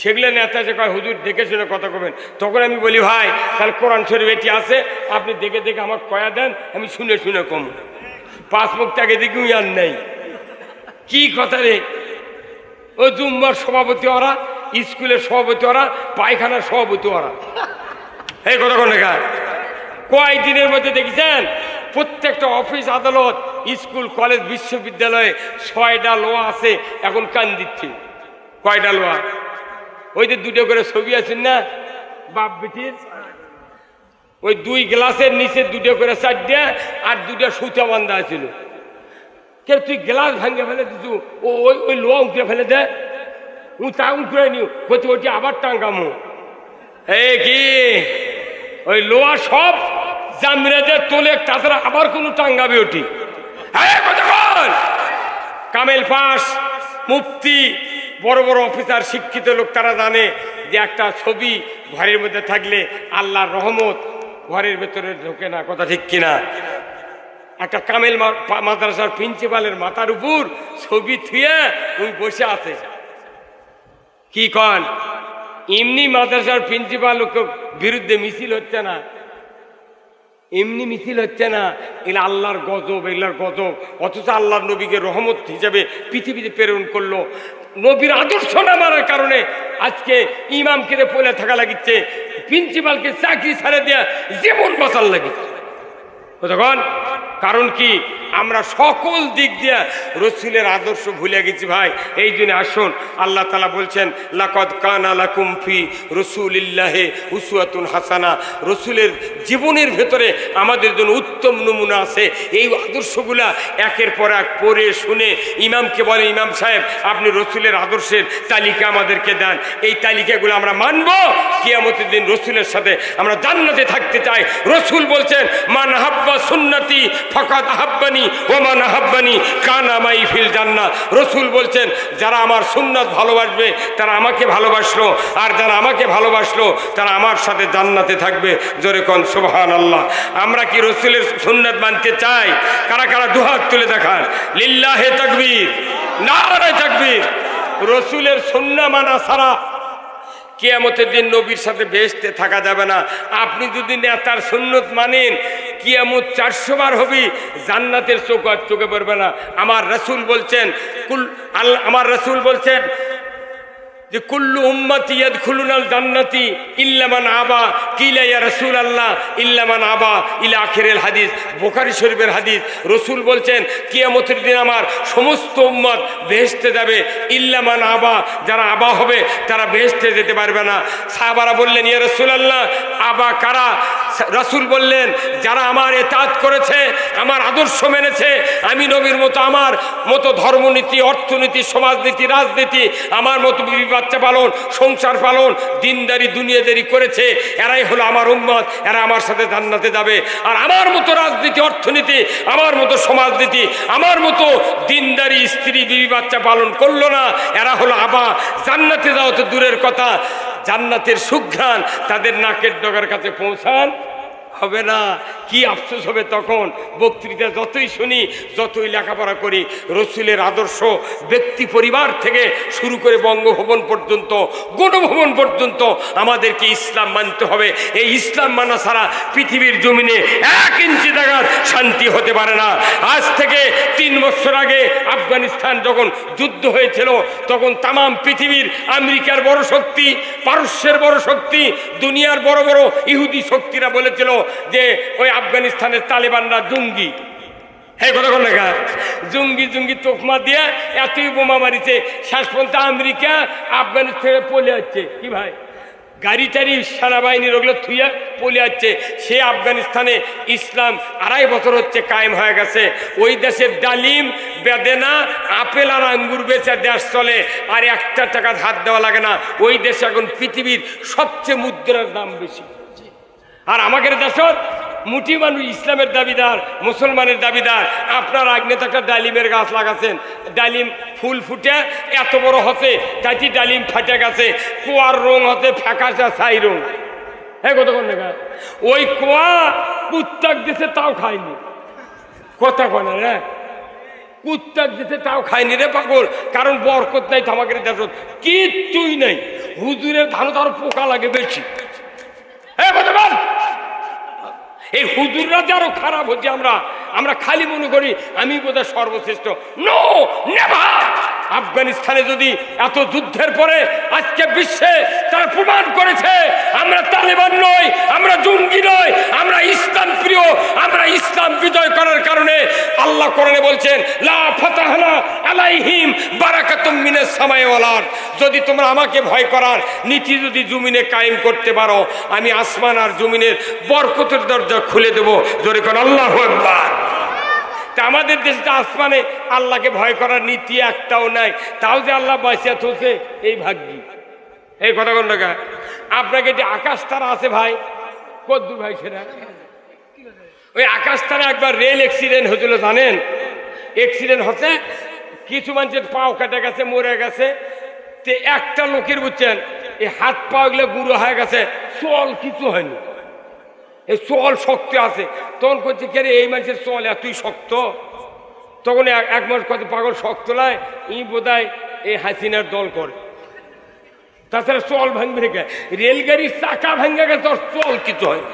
সেগুলো নেতা যে কয় হুজুর দেখে শুনে কথা কবেন, তখন আমি বলি ভাই তাহলে কোরআন শরীফ এটি আছে, আপনি দেখে দেখে আমার কয়া দেন, আমি শুনে শুনে কম। 5 মুখ তাকে দেখি আর নেই। কি কথা রে? ও জুম্মার সভাপতি ওরা, স্কুলের সভাপতি ওরা, পায়খানার সভাপতি ওরা। এই কথা কোন লেখা? কয় দিনের মধ্যে দেখেছেন প্রত্যেকটা অফিস আদালত স্কুল কলেজ বিশ্ববিদ্যালয়ে 6টা লোয়া আছে, এখন কান দিচ্ছে। কয়টা লোয়া? ওই যে 2টো করে ছবি আছেন না বাপ বেটির, ওই 2 গ্লাসের নিচে 2টো করে 4টে আর 2টা সুতা বান্ধা আছিল। কে তুই গ্লাস ভাঙে ফেলে দিছু, ও ওই ওই লোয়া উঠে ফেলে দে, তা উঠে নিও বলছি ওটি আবার টাঙ্গামো। এই কি ওই লোয়া সব জামরেজে তোলে, তাছাড়া আবার কোনো টাঙ্গাবে ওটি। কামেল পাস, মুফতি, বড় বড় অফিসার, শিক্ষিত লোক তারা জানে যে একটা ছবি ঘরের মধ্যে থাকলে আল্লাহর রহমত ঘরের ভেতরে ঢোকে না। কথা ঠিক কিনা? একটা কামেল মাদ্রাসার প্রিন্সিপালের মাথার উপর ছবি থুয়ে ওই বসে আছে। কি কন? এমনি মাদ্রাসার প্রিন্সিপাল বিরুদ্ধে মিছিল হচ্ছে না, এমনি মিছিল হচ্ছে না, এগুলো আল্লাহর গজব, এগুলার গজব। অথচ আল্লাহর নবীকে রহমত হিসাবে পৃথিবীতে প্রেরণ করলো। নবীর আদর্শ না মানার কারণে আজকে ইমামকে পড়ে থাকা লাগিচ্ছে, প্রিন্সিপালকে চাকরি ছাড়ে দেয়া জীবন বাঁচার লাগিচ্ছে। কতক্ষণ? কারণ কি? আমরা সকল দিক দিয়ে রসুলের আদর্শ ভুলে গেছি ভাই। এই জন্য আসুন, আল্লাহ তাআলা বলছেন লাকাদ কানা লাকুম ফি রাসূলিল্লাহি উসওয়াতুন হাসানা, রসুলের জীবনের ভেতরে আমাদের জন্য উত্তম নমুনা আছে। এই আদর্শগুলা একের পর এক পড়ে শুনে ইমামকে বলে, ইমাম সাহেব আপনি রসুলের আদর্শের তালিকা আমাদেরকে দেন, এই তালিকাগুলো আমরা মানব, কিয়ামতের দিন রসুলের সাথে আমরা জান্নাতে থাকতে চাই। রসুল বলছেন মান হাব্বা সুন্নতি ফাকাদ আহাব্বানি ওয়া মান আহাব্বানি কানা মাই ফিল জান্নাহ। রসুল বলছেন যারা আমার সুন্নাত ভালোবাসবে তারা আমাকে ভালোবাসলো, আর যারা আমাকে ভালোবাসলো তারা আমার সাথে জান্নাতে থাকবে। জোরে কোন সুবহানাল্লাহ। আমরা কি রসুলের সুন্নাত মানতে চাই? কারা কারা দুহাত তুলে দেখান। লিল্লাহে তাকবীর, নারে তাকবীর। রসুলের সুন্নাত মানা ছাড়া কিয়ামতের দিন নবীর সাথে বেহেশতে থাকা যাবে না। আপনি যদি নেতার সুন্নত মানেন, কিয়ামত 400 বার হবে, জান্নাতের চোখ আর চোখে পড়বে না। আমার রসুল বলছেন আমার রসুল বলছেন যে কুল্লু উম্মতি ইয়াদখুলুনাল জান্নাতি ইল্লা মান আবা, কিলা ইয়া রাসূলুল্লাহ ইল্লা মান আবা ইলা আখিরিল হাদিস। বুখারী শরীফের হাদিস। রসুল বলছেন কিয়ামতের দিন আমার সমস্ত উম্মত বেহেশতে যাবে, ইল্লা মান আবা, যারা আবা হবে তারা বেহেশতে যেতে পারবে না। সাহাবারা বললেন ইয়া রাসূলুল্লাহ আবা কারা? রাসূল বললেন যারা আমার ইতাআত করেছে, আমার আদর্শ মেনেছে, আমি নবীর মতো আমার মতো ধর্মনীতি, অর্থনীতি, সমাজনীতি, রাজনীতি, আমার মতো বিবি বাচ্চা পালন, সংসার পালন, দিনদারি দুনিয়াদারি করেছে, এরাই হলো আমার উম্মত, এরা আমার সাথে জান্নাতে যাবে। আর আমার মতো রাজনীতি, অর্থনীতি, আমার মতো সমাজনীতি, আমার মতো দিনদারি স্ত্রী বিবি বাচ্চা পালন করলো না, এরা হলো আবা। জান্নাতে যাওয়া তো দূরের কথা, জান্নাতের সুঘ্রাণ তাদের নাকের ডগার কাছে পৌঁছান হবে না। কি আফসোস হবে তখন। বক্তৃতা যতই শুনি, যতই লেখাপড়া করি, রসুলের আদর্শ ব্যক্তি পরিবার থেকে শুরু করে বঙ্গভবন পর্যন্ত, গণভবন পর্যন্ত আমাদেরকে ইসলাম মানতে হবে। এই ইসলাম মানা ছাড়া পৃথিবীর জমিনে 1 ইঞ্চি জায়গার শান্তি হতে পারে না। আজ থেকে 3 বছর আগে আফগানিস্তান যখন যুদ্ধ হয়েছিল, তখন তাম পৃথিবীর আমেরিকার বড় শক্তি, পারস্যের বড় শক্তি, দুনিয়ার বড় বড় ইহুদি শক্তিরা বলেছিল যে ওই আফগানিস্তানের তালেবানরা জঙ্গি। হ্যাঁ কথা কোন লেখা? জঙ্গি জঙ্গি তোকমা দিয়ে এতই বোমা মারিছে, শেষ পর্যন্ত আমেরিকা আফগানিস্তানে পলে যাচ্ছে। কি ভাই গাড়ি টাড়ি সেনাবাহিনীর ওগুলো থুয়ে পলে যাচ্ছে। সে আফগানিস্তানে ইসলাম 2.5 বছর হচ্ছে কায়েম হয়ে গেছে। ওই দেশের ডালিম, বেদেনা, আপেল আর আঙ্গুর বেচে দেশ চলে, আর 1 টাকা ধার দেওয়া লাগে না। ওই দেশে এখন পৃথিবীর সবচেয়ে মুদ্রার দাম বেশি। আর আমাদের দেশের মুঠি মানুষ ইসলামের দাবিদার, মুসলমানের দাবিদার। আপনার আগ্নে তো একটা ডালিমের গাছ লাগাছেন, ডালিম ফুল ফুটে এত বড় হচ্ছে, তাইটি ডালিম ফাটে গেছে, কুয়ার রং হতে ফ্যাকাশা ছাই রং। হ্যাঁ কতক্ষণ দেখা ওই কুয়া কুত্তাক দিছে তাও খায়নি, কথা কয় না রে, কুত্তাক দিছে তাও খায়নি রে পাগল। কারণ বরকত নাই তো আমাদের দেশত, কিচ্ছুই নাই। হুজুরের ধান তার পোকা লাগে বেশি। হ্যাঁ কতক্ষণ এই হুজুররা যে আরো খারাপ হচ্ছে, আমরা খালি মনে করি আমি বোধহয় সর্বশ্রেষ্ঠ। No never. আফগানিস্তানে যদি এত যুদ্ধের পরে আজকে বিশ্বে তারা প্রমাণ করেছে আমরা তালেবান নই, আমরা জঙ্গি নই, আমরা ইসলাম প্রিয়, আমরা ইসলাম বিজয় করার কারণে আল্লাহ কোরআনে বলছেন লা ফাতাহনা আলাইহিম বারাকাতুম মিনাস সামাই ওয়াল আরদ। যদি তোমরা আমাকে ভয় করার নীতি যদি জমিনে কায়েম করতে পারো, আমি আসমান আর জমিনের বরকতের দরজা খুলে দেব। জোরে কোন আল্লাহু আকবার। তা আমাদের দেশে আসমানে আল্লাহকে ভয় করার নীতি একটাও নাই, তাও যে আল্লাহ বাঁচিয়ে থোছে এই ভাগ্যি। এই কথা কোন টাকা আপনাকে যে আকাশ তারা আছে ভাই, কদ্দুর ভাই সেটা ওই আকাশ তারা একবার রেল অ্যাক্সিডেন্ট হয়েছিল জানেন? অ্যাক্সিডেন্ট হচ্ছে, কিছু মানুষের পাও কেটে গেছে, মরে গেছে। তে একটা লোকের বুঝছেন এই হাত পা গুলো গুঁড়ো হয়ে গেছে, চল কিছু হয়নি, এই চল শক্ত আছে। তখন করছে কে রে এই মানুষের চল এতই শক্ত? তখন এক মানুষ কত পাগল শক্ত নয়, ই বোধহয় এই হাসিনার দল করে। তাছাড়া চল ভাঙবে রেখে রেলগাড়ির চাকা ভাঙে গেছে, তোর চল কিছু হয়নি।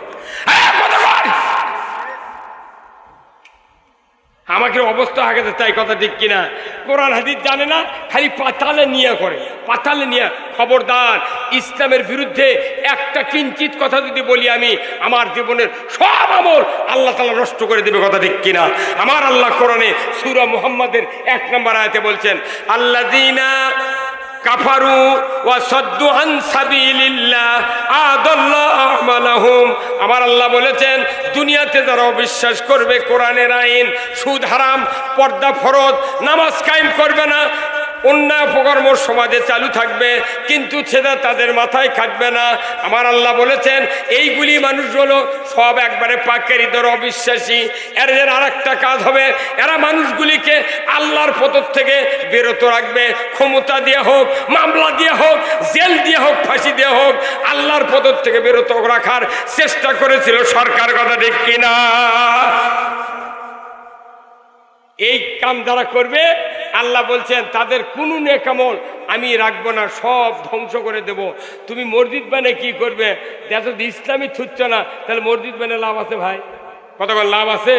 আমাকে অবস্থা আগে তাই কথা ঠিক কিনা? কোরআন হাদিস জানে না, খালি পাতালে নিয়ে করে, পাতালে নিয়ে। খবরদার, ইসলামের বিরুদ্ধে একটা কিঞ্চিত কথা যদি বলি আমি, আমার জীবনের সব আমল আল্লাহ তাআলা নষ্ট করে দেবে, কথা ঠিক কিনা? আমার আল্লাহ কোরআনে সূরা মুহাম্মাদের 1 নম্বর আয়াতে বলছেন আল্লাযীনা কাফারু ওয়া সাদ্দু আন সাবিলিল্লাহ আদাল্লাহু আমালাহুম। আমার আল্লাহ বলেছেন দুনিয়াতে যারা অবিশ্বাস করবে কোরআনের আইন, সুদ হারাম, পর্দা ফরজ, নামাজ কায়েম করবে না, অন্যায় অপকর্ম সমাজে চালু থাকবে, কিন্তু সেটা তাদের মাথায় খাটবে না। আমার আল্লাহ বলেছেন এইগুলি মানুষগুলো সব একবারে পাকের ইদর অবিশ্বাসী। এর আর একটা কাজ হবে, এরা মানুষগুলিকে আল্লাহর পথ থেকে বিরত রাখবে। ক্ষমতা দিয়ে হোক, মামলা দিয়ে হোক, জেল দিয়ে হোক, ফাঁসি দিয়ে হোক, আল্লাহর পথ থেকে বিরত রাখার চেষ্টা করেছিল সরকার, কথা ঠিক কিনা? এই কাম যারা করবে আল্লাহ বলছেন তাদের কোনো নেক আমল আমি রাখবো না, সব ধ্বংস করে দেব। তুমি মসজিদ বানিয়ে কি করবে? যদি ইসলামী থুচ্ছ না, তাহলে মসজিদ বানিয়ে লাভ আছে ভাই? কতক্ষণ লাভ আছে?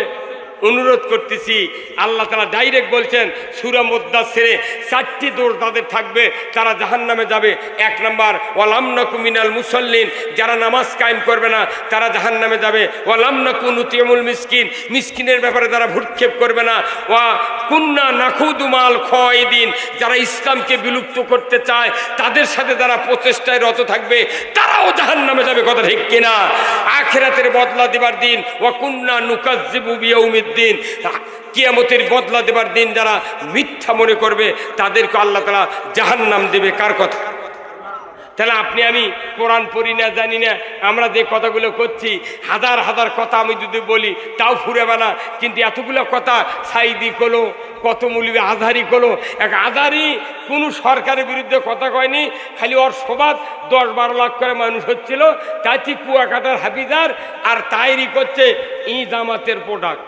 অনুরোধ করতেছি, আল্লাহ তাআলা ডাইরেক্ট বলছেন সূরা মুদ্দাসসিরে 4টি দোষ তাদের থাকবে, তারা জাহান্নামে যাবে। 1 নাম্বার ওয়ালাম নাকু মিনাল মুসাল্লিন, যারা নামাজ কায়েম করবে না তারা জাহান্নামে যাবে। ওয়ালাম নাকু নুতিমুল মিসকিন, মিসকিনের ব্যাপারে তারা ভ্রুক্ষেপ করবে না। ওয়া কুন্না নাখুদু মাল খায়দিন, যারা ইসলামকে বিলুপ্ত করতে চায় তাদের সাথে যারা প্রচেষ্টায় রত থাকবে তারাও জাহান্নামে যাবে, কথা ঠিক কিনা? আখিরাতের বদলা দেবার দিন, ওয়া কুন্না নুকাজ্জিবু বিয়াউমিদ দিন, কিয়ামতের বদলা দেবার দিন যারা মিথ্যা মনে করবে তাদেরকে আল্লাহ তাআলা জাহান্নাম দেবে। কার কথা? তাহলে আপনি আমি কোরআন পড়ি না, জানি না, আমরা যে কথাগুলো করছি হাজার হাজার কথা আমি যদি বলি তাও ফুরাবে না। কিন্তু এতগুলো কথা সাইদি কলো, কত মৌলবি আজহারি কলো, এক আজহারি কোনো সরকারের বিরুদ্ধে কথা কয়নি, খালি ওর সবাদ 10-12 লাখ করে মানুষ হচ্ছিল, তাই কুয়াকাটার হাফিজার আর তাইরি করছে ই জামাতের প্রোডাক্ট।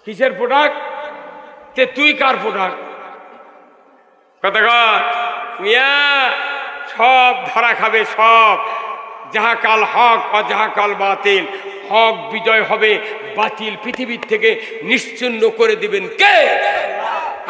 কিসের প্রোডাক্ট? তে তুই কার প্রোডাক্ট? কথা কর মিয়া, সব ধরা খাবে, সব। যাহা কাল হক আর যাহা কাল বাতিল, হক বিজয় হবে, বাতিল পৃথিবীর থেকে নিশ্চিহ্ন করে দিবেন কে?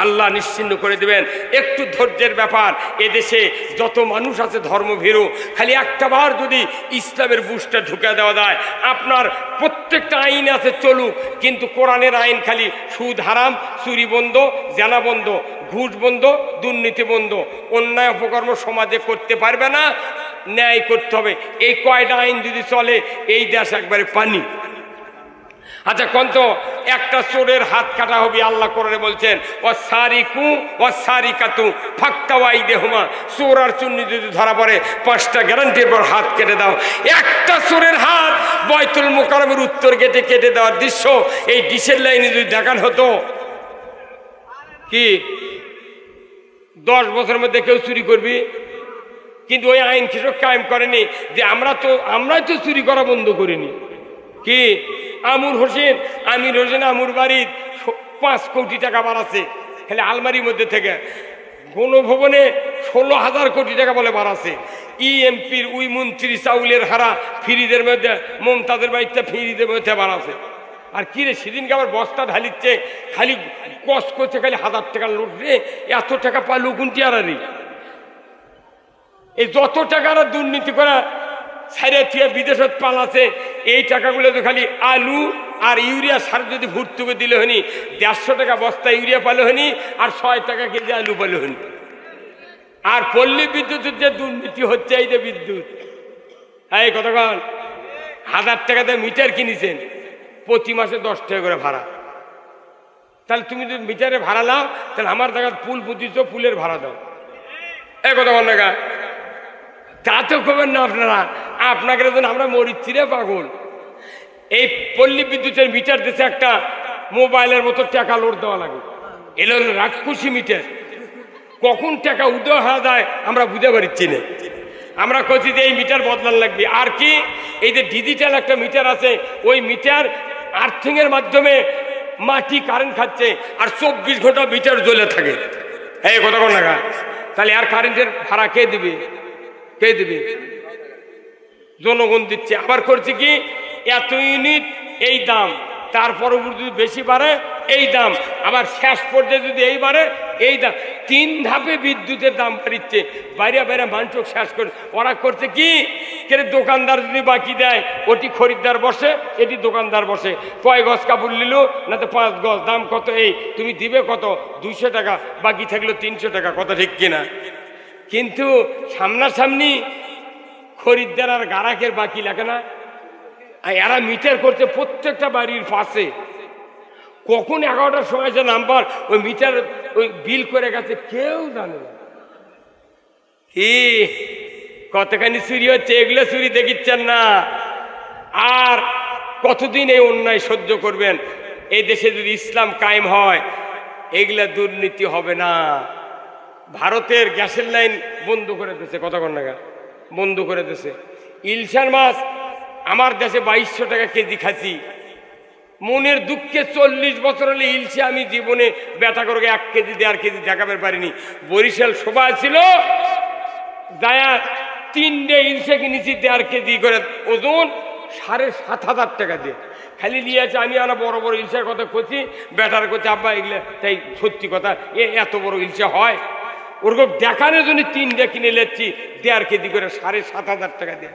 আল্লাহ নিশ্চিহ্ন করে দিবেন। একটু ধৈর্যের ব্যাপার। এদেশে যত মানুষ আছে ধর্মভীরু, খালি একটা বার যদি ইসলামের বুশটা ঢুকে দেওয়া যায়, আপনার প্রত্যেকটা আইন আছে চলুক, কিন্তু কোরআনের আইন খালি সুদ হারাম, চুরি বন্ধ, জেনা বন্ধ, ঘুষ বন্ধ, দুর্নীতি বন্ধ, অন্যায় অপকর্ম সমাজে করতে পারবে না। ন্যায় করতে হবে। এই কয়টা আইন যদি চলে এই দেশ একবারে পানি। আচ্ছা কোন তো একটা চোরের হাত কাটা হবে, আল্লাহ কোরআনে বলছেন ওয়াসারিকু ওয়াসারিকাতু ফাক্তাওয়াইদেহুমা, চোর আর চুন্নি যদি ধরা পড়ে 5টা গ্যারান্টির পর হাত কেটে দাও। একটা চোরের হাত বাইতুল মুকাররমের উত্তর গেটে কেটে দেওয়ার দৃশ্য এই ডিশের লাইনে যদি দেখানো হতো, কি 10 বছরের মধ্যে কেউ চুরি করবি? কিন্তু ওই আইন কৃষক কায়েম করেনি যে আমরাই তো চুরি করা বন্ধ করিনি। কি আমির হোসেন আমুর বাড়ির 5 কোটি টাকা বাড়াচ্ছে খালি আলমারির মধ্যে থেকে, গণভবনে 16,000 কোটি টাকা বলে বাড়াচ্ছে। ইএমপির ওই মন্ত্রী চাউলের হারা ফ্রিজের মধ্যে, মমতাজের বাড়িতে ফ্রিজের মধ্যে বাড়াচ্ছে। আর কি রে, সেদিনকে আবার বস্তা ঢালিচ্ছে, খালি কস করছে, খালি 1000 টাকা লোট রে, এত টাকা পালো কোনটি আর এই যত টাকারা দুর্নীতি করা সাইরে থেকে বিদেশত পালাছে, এই টাকাগুলো তো খালি আলু আর ইউরিয়া সার যদি ভর্তুকে দিলে হনি 150 টাকা বস্তা ইউরিয়া পালো হনি, আর 6 টাকা কেজি আলু পালো হনি। আর পল্লী বিদ্যুতের যে দুর্নীতি হচ্ছে, এই যে বিদ্যুৎ, এই কতক্ষণ 1000 টাকাতে মিটার কিনেছেন, প্রতি মাসে 10 টাকা করে ভাড়া। তাহলে তুমি যদি মিটারে ভাড়া নাও, তাহলে আমার জায়গায় পুল পুঁতিছ, পুলের ভাড়া দাও। এই কতক্ষণ টাকা তা তো করবেন না আপনারা, আপনাকে আমরা মরিচ্ছি রে পাগল। এই পল্লী বিদ্যুতের মিটার দিচ্ছে একটা মোবাইলের মতো টাকা লোড দেওয়া লাগে, এলো রাক্ষসী মিটার। কখন টাকা উদয় হওয়া যায় আমরা বুঝতে পারছি না। আমরা করছি যে এই মিটার বদলান লাগবে। আর কি এই যে ডিজিটাল একটা মিটার আছে, ওই মিটার আর্থিংয়ের মাধ্যমে মাটি কারেন্ট খাচ্ছে, আর 24 ঘন্টা মিটার জ্বলে থাকে। এই কতক্ষণ টাকা, তাহলে আর কারেন্টের ভাড়া কে দিবে? কে দিবে? জনগণ দিচ্ছে। আবার করছে কি এত ইউনিট এই দাম, তার পরবর্তী যদি বেশি বাড়ে এই দাম, আবার শেষ পর্যায়ে যদি এই বাড়ে এই দাম। 3 ধাপে বিদ্যুতের দাম বাড়িচ্ছে, বাইরে বাইরে মানুষ শেষ করে। ওরা করছে কি দোকানদার যদি বাকি দেয় ওটি খরিদ্দার বসে, এটি দোকানদার বসে। কয় গজ কাপড় নিল না তো 5 গজ, দাম কত, এই তুমি দিবে কত, 200 টাকা, বাকি থাকলো 300 টাকা। কথা ঠিক কিনা? কিন্তু সামনাসামনি খরিদ্দার আর গ্রাহকের বাকি লাগে না। আর এরা মিটার করছে প্রত্যেকটা বাড়ির পাশে। কখন 11টার সময় যে নাম্বার ওই মিটার ওই বিল করে গেছে কেউ জানে না। কি কতখানি চুরি হচ্ছে, এগুলো চুরি দেখিচ্ছেন না। আর কতদিন এই অন্যায় সহ্য করবেন? এই দেশে যদি ইসলাম কায়েম হয় এগুলা দুর্নীতি হবে না। ভারতের গ্যাসের লাইন বন্ধ করে দিয়েছে, কতক্ষণ টাকা বন্ধ করে দিয়েছে। ইলশার মাছ আমার দেশে 2200 টাকা কেজি খাচ্ছি। মনের দুঃখে 40 বছর হলে ইলশে আমি জীবনে ব্যথা করে 1 কেজি 1.5 কেজি দেখাতে পারিনি। বরিশাল সভা ছিল, দায়া 3টে ইলশে কিনেছি 1.5 কেজি করে, ওজন 7,500 টাকা দিয়ে খালি নিয়েছে। আমি আনা বড় বড় ইলশার কথা করছি, ব্যাটার করছে আব্বা এগুলো তাই সত্যি কথা, এত বড় ইলশা হয়? ওরকম দেখানোর জন্য 3টে কিনে নিচ্ছি 1.5 কেজি করে 7,500 টাকা দিয়ে।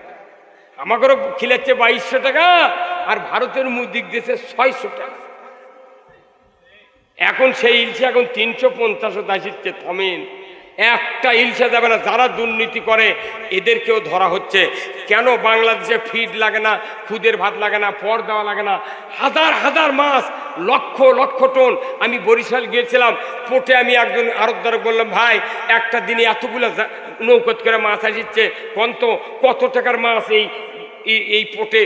আমাকেও খিলাচ্ছে 2200 টাকা, আর ভারতের মুদিক দিয়েছে 600 টাকা। এখন সেই ইলশা এখন 350 আসছে। থামেন, একটা ইলশা যাবে না। যারা দুর্নীতি করে এদেরকেও ধরা হচ্ছে। কেন বাংলাদেশে ফিড লাগে না, খুদের ভাত লাগে না, পর দেওয়া লাগে না? হাজার হাজার মাছ, লক্ষ লক্ষ টন। আমি বরিশাল গিয়েছিলাম, পোটে আমি একজন আড়তদার বললাম, ভাই একটা দিনে এতগুলো নৌকত করে মাছ আসছে, কত টাকার মাছ এই পোটে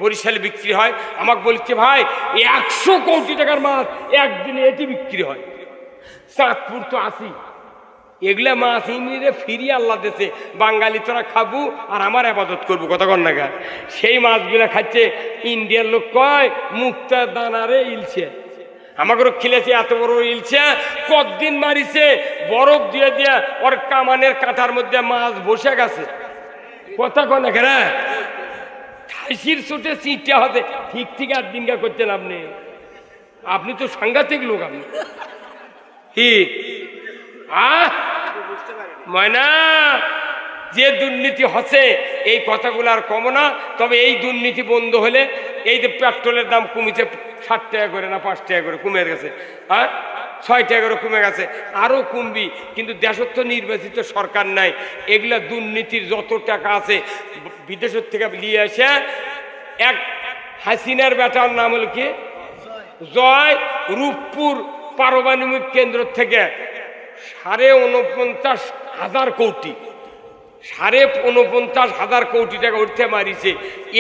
বরিশালে বিক্রি হয়? আমাকে বলছে ভাই 100 কোটি টাকার মাছ একদিনে এটি বিক্রি হয়। চাঁদপুর তো আসি, এগুলা মাছ ইমিরে ফিরিয়ে আল্লাহ দেশে বাঙালি তোরা খাবো আর আমার আবাদত করবো, কতক্ষণ নাগা সেই মাছগুলা খাচ্ছে। ইন্ডিয়ার লোক কয় মুক্তা দানারে ইলছে, আমাকে খিলেছে এত বড় ইলছে, কতদিন মারিছে, বরফ দিয়ে দিয়ে ওর কামানের কাঁটার মধ্যে মাছ বসে গেছে। কথা কন এখানে খাসির চোটে চিঁটা হবে, ঠিক ঠিক 8 দিনকা করছেন আপনি। আপনি তো সাংঘাতিক লোক। আপনি কি ময়না যে দুর্নীতি হচ্ছে এই কথাগুলো আর কম না। তবে এই দুর্নীতি বন্ধ হলে, এই যে পেট্রোলের দাম কমেছে 60 টাকা করে না 5 টাকা করে কমে গেছে, আর 6 টাকা করে কমে গেছে, আরও কমবি। কিন্তু দেশের তো নির্বাচিত সরকার নাই, এগুলা দুর্নীতির যত টাকা আছে বিদেশের থেকে নিয়ে আসে। এক হাসিনার বেটার নাম হল কি জয়, রূপপুর পারমাণবিক কেন্দ্র থেকে 49,500 কোটি 49,500 কোটি টাকা উঠতে মারিছে।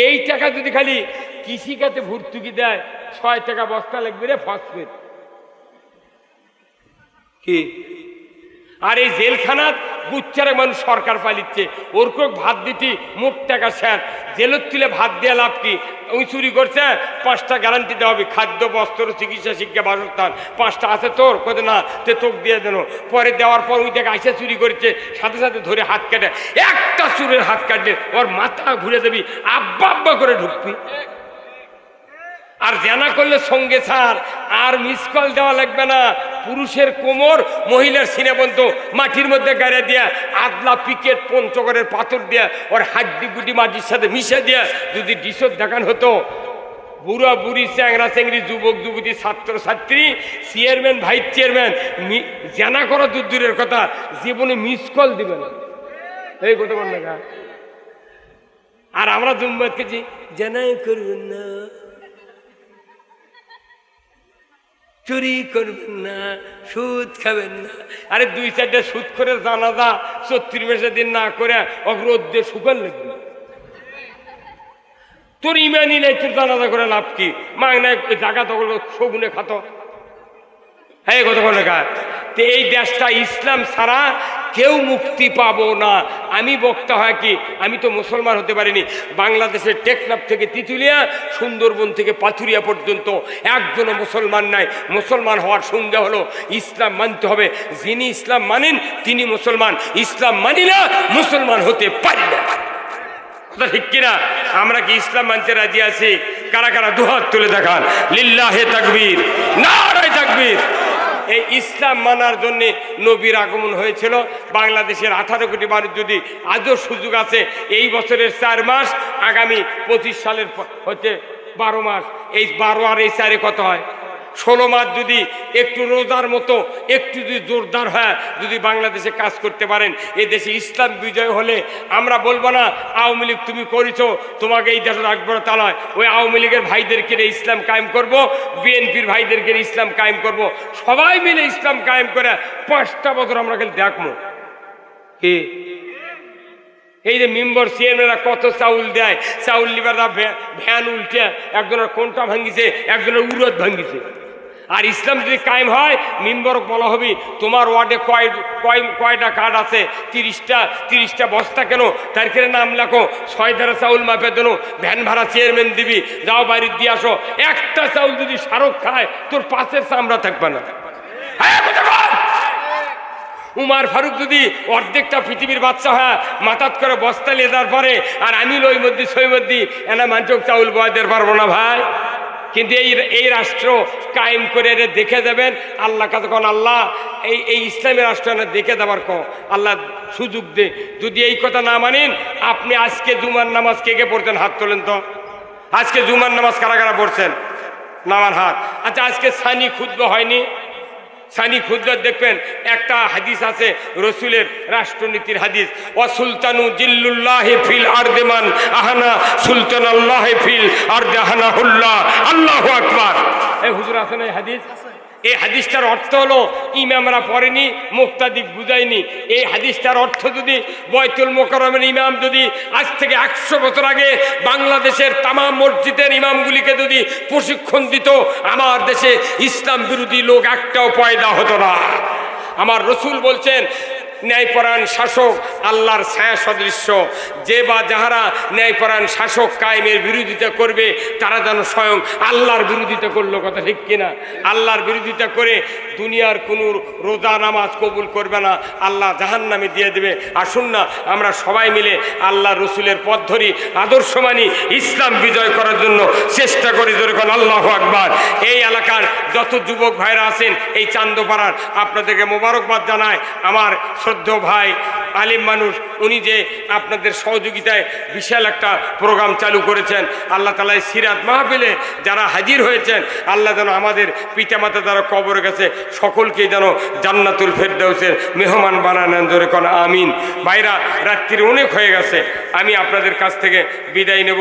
এই টাকা যদি খালি কৃষিখাতে ভর্তুকি দেয় 6 টাকা বস্তা লাগবে রে ফসফেট কি। আর এই জেলখানাত বুচ্চারে মানুষ সরকার পালিচ্ছে, ওর কোক ভাত দিতি মোট টাকা স্যার জেলত তুলে ভাত দেওয়া লাভ কি? ওই চুরি করছে 5টা গ্যারান্টি দেওয়া হবে, খাদ্য, বস্ত্র, চিকিৎসা, শিক্ষা, বাসস্থান। 5টা আছে তোর কোথা না তে তোক দিয়ে দেন। পরে দেওয়ার পর ওই টাকা আইসা চুরি করছে, সাথে সাথে ধরে হাত কাটে। একটা চুরের হাত কাটলে ওর মাথা ঘুরে যাবি, আব্বা আব্বা করে ঢুকবি। আর জানা করলে সঙ্গে ছাড়, আর মিস কল দেওয়া লাগবে না। পুরুষের কোমর, মহিলার সিনেবন্ত মাটির মধ্যে গাড়ে দিয়া, আদলা পিকেট পঞ্চগড়ের পাথর দিয়া, ওর হাড্ডি গুডি মাটির সাথে মিশে দিয়া যদি ডিশত দেখান হতো, বুড়া বুড়ি, চ্যাংরা চ্যাংরি, যুবক যুবতী, ছাত্র ছাত্রী, চেয়ারম্যান, ভাইস চেয়ারম্যান, জানা করা দূরের কথা, জীবনে মিস কল দিবে না। এই কথা বল না। আর আমরা জুম্মাত কেছি জানাই করবেন না, চুরি করবেন না, সুদ খাবেন না। আরে 2-4টা সুদ করে জানাজা 34 দিন না করে অগ্রোধ দিয়ে শুকান লাগবে। তোর ইমানই নাই, তোর জানাজা করে লাভ কি? মাং নাই জায়গা তখন সগুনে খাত। হ্যাঁ কথা বলে গাছ। তো এই দেশটা ইসলাম ছাড়া কেউ মুক্তি পাবো না। আমি বক্তা হয় কি, আমি তো মুসলমান হতে পারিনি। বাংলাদেশের টেকনাফ থেকে তিতুলিয়া, সুন্দরবন থেকে পাথুরিয়া পর্যন্ত একজনও মুসলমান নাই। মুসলমান হওয়ার সঙ্গে হলো ইসলাম মানতে হবে। যিনি ইসলাম মানেন তিনি মুসলমান, ইসলাম মানি না মুসলমান হতে পারি না। কথা ঠিক কিনা? আমরা কি ইসলাম মানতে রাজি আছি? কারা কারা দুহাত তুলে দেখান। লিল্লাহে তাকবীর, নারায়ে তাকবীর। এই ইসলাম মানার জন্য নবীর আগমন হয়েছিল। বাংলাদেশের 18 কোটি মানুষ যদি আজও সুযোগ আছে, এই বছরের 4 মাস, আগামী 25 সালের হচ্ছে 12 মাস, এই 12 আর এই 4 কত হয়? 16 মাস যদি একটু রোজার মতো একটু যদি জোরদার হয়, যদি বাংলাদেশে কাজ করতে পারেন, এই দেশে ইসলাম বিজয় হলে আমরা বলবো না আওয়ামী লীগ তুমি করেছো, তোমাকে এই দেশে রাখবো না। তা নয়, ওই আওয়ামী লীগের ভাইদেরকে ইসলাম কায়েম করব, বিএনপির ভাইদেরকে ইসলাম কায়েম করব, সবাই মিলে ইসলাম কায়েম করে 5টা বছর আমরা খালি দেখবো। কি এই যে মেম্বার চেয়ারম্যানরা কত চাউল দেয়, চাউল লিবাররা ভ্যান উল্টে একজনের কোনটা ভাঙ্গিছে, একজনের উরত ভাঙ্গিছে। আর ইসলাম যদি কায়েম হয়, মেম্বার বলা হবে তোমার ওয়ার্ডে কয়টা কার্ড আছে, 30টা বস্তা কেন, তার কেন নাম লেখো, 6 ধারা চাউল মাপে দেন, ভ্যান ভাড়া চেয়ারম্যান দিবি, যাও বাড়ি দিয়ে আসো। একটা চাউল যদি সারক খায়, তোর পাশের চামড়া থাকবে না। উমার ফারুক যদি অর্ধেকটা পৃথিবীর বাচ্চা হয়, মাথাত করে বস্তা নিয়ে যাওয়ার পরে, আর আমি লই মধ্যে সই মধ্যে এনা মাঞ্চক চাউল বয়াতে পারবো না ভাই। কিন্তু এই রাষ্ট্র কায়েম করে দেখে যাবেন আল্লাহ কাছে কোন আল্লাহ এই ইসলামের রাষ্ট্র দেখে দেবার আল্লাহ সুযোগ দে। যদি এই কথা না মানেন, আপনি আজকে জুমার নামাজ কে কে পড়ছেন? হাত তোলেন তো। আজকে জুমার নামাজ কারা কারা পড়ছেন? নামার হাত। আচ্ছা, আজকে সানি খুতবা হয়নি? সানি খুদ্া দেখবেন একটা হাদিস আছে রসুলের রাষ্ট্রনীতির হাদিস, ওয়া সুলতানু জিল্লুল্লাহি ফিল আরদি মান আহানা সুলতানাল্লাহি ফিল আরদি আহানাহুল্লাহ। আল্লাহু আকবার। এই হুজুর আছে না এই হাদিস? এই হাদিসটার অর্থ হলো ইমামরা পড়েনি, মুক্তাদি বুঝায়নি। এই হাদিসটার অর্থ যদি বয়তুল মোকাররমের ইমাম যদি আজ থেকে 100 বছর আগে বাংলাদেশের তামাম মসজিদের ইমামগুলিকে যদি প্রশিক্ষণ দিত, আমার দেশে ইসলাম বিরোধী লোক একটাও পয়দা হতো না। আমার রসুল বলছেন, ন্যায়পরায়ণ শাসক আল্লাহর ছায়া সদৃশ্য। যে বা যাহারা ন্যায়পরায়ণ শাসক কায়েমের বিরোধিতা করবে, তারা যেন স্বয়ং আল্লাহর বিরোধিতা করলো। কথা ঠিক কিনা? আল্লাহর বিরোধিতা করে দুনিয়ার কোনো রোজা নামাজ কবুল করবে না, আল্লাহ জাহান্নামে দিয়ে দেবে। আসুন না আমরা সবাই মিলে আল্লাহ রসুলের পথ ধরি, আদর্শ মানি, ইসলাম বিজয় করার জন্য চেষ্টা করি। যেরকম আল্লাহু আকবার। এই এলাকার যত যুবক ভাইরা আছেন, এই চান্দপাড়ার, আপনাদেরকে মোবারকবাদ জানায়। আমার শ্রদ্ধেয় ভাই আলিম মানুষ, উনি যে আপনাদের সহযোগিতায় বিশাল একটা প্রোগ্রাম চালু করেছেন, আল্লাহ তাআলা সিরাত মাহফিলে যারা হাজির হয়েছেন, আল্লাহ যেন আমাদের পিতামাতা যারা কবরে গেছে সকলকে যেন জান্নাতুল ফেরদাউসের মেহমান বানানোর জোরে কোন আমিন। ভাইরা, রাত্রি অনেক হয়ে গেছে, আমি আপনাদের কাছ থেকে বিদায় নেব।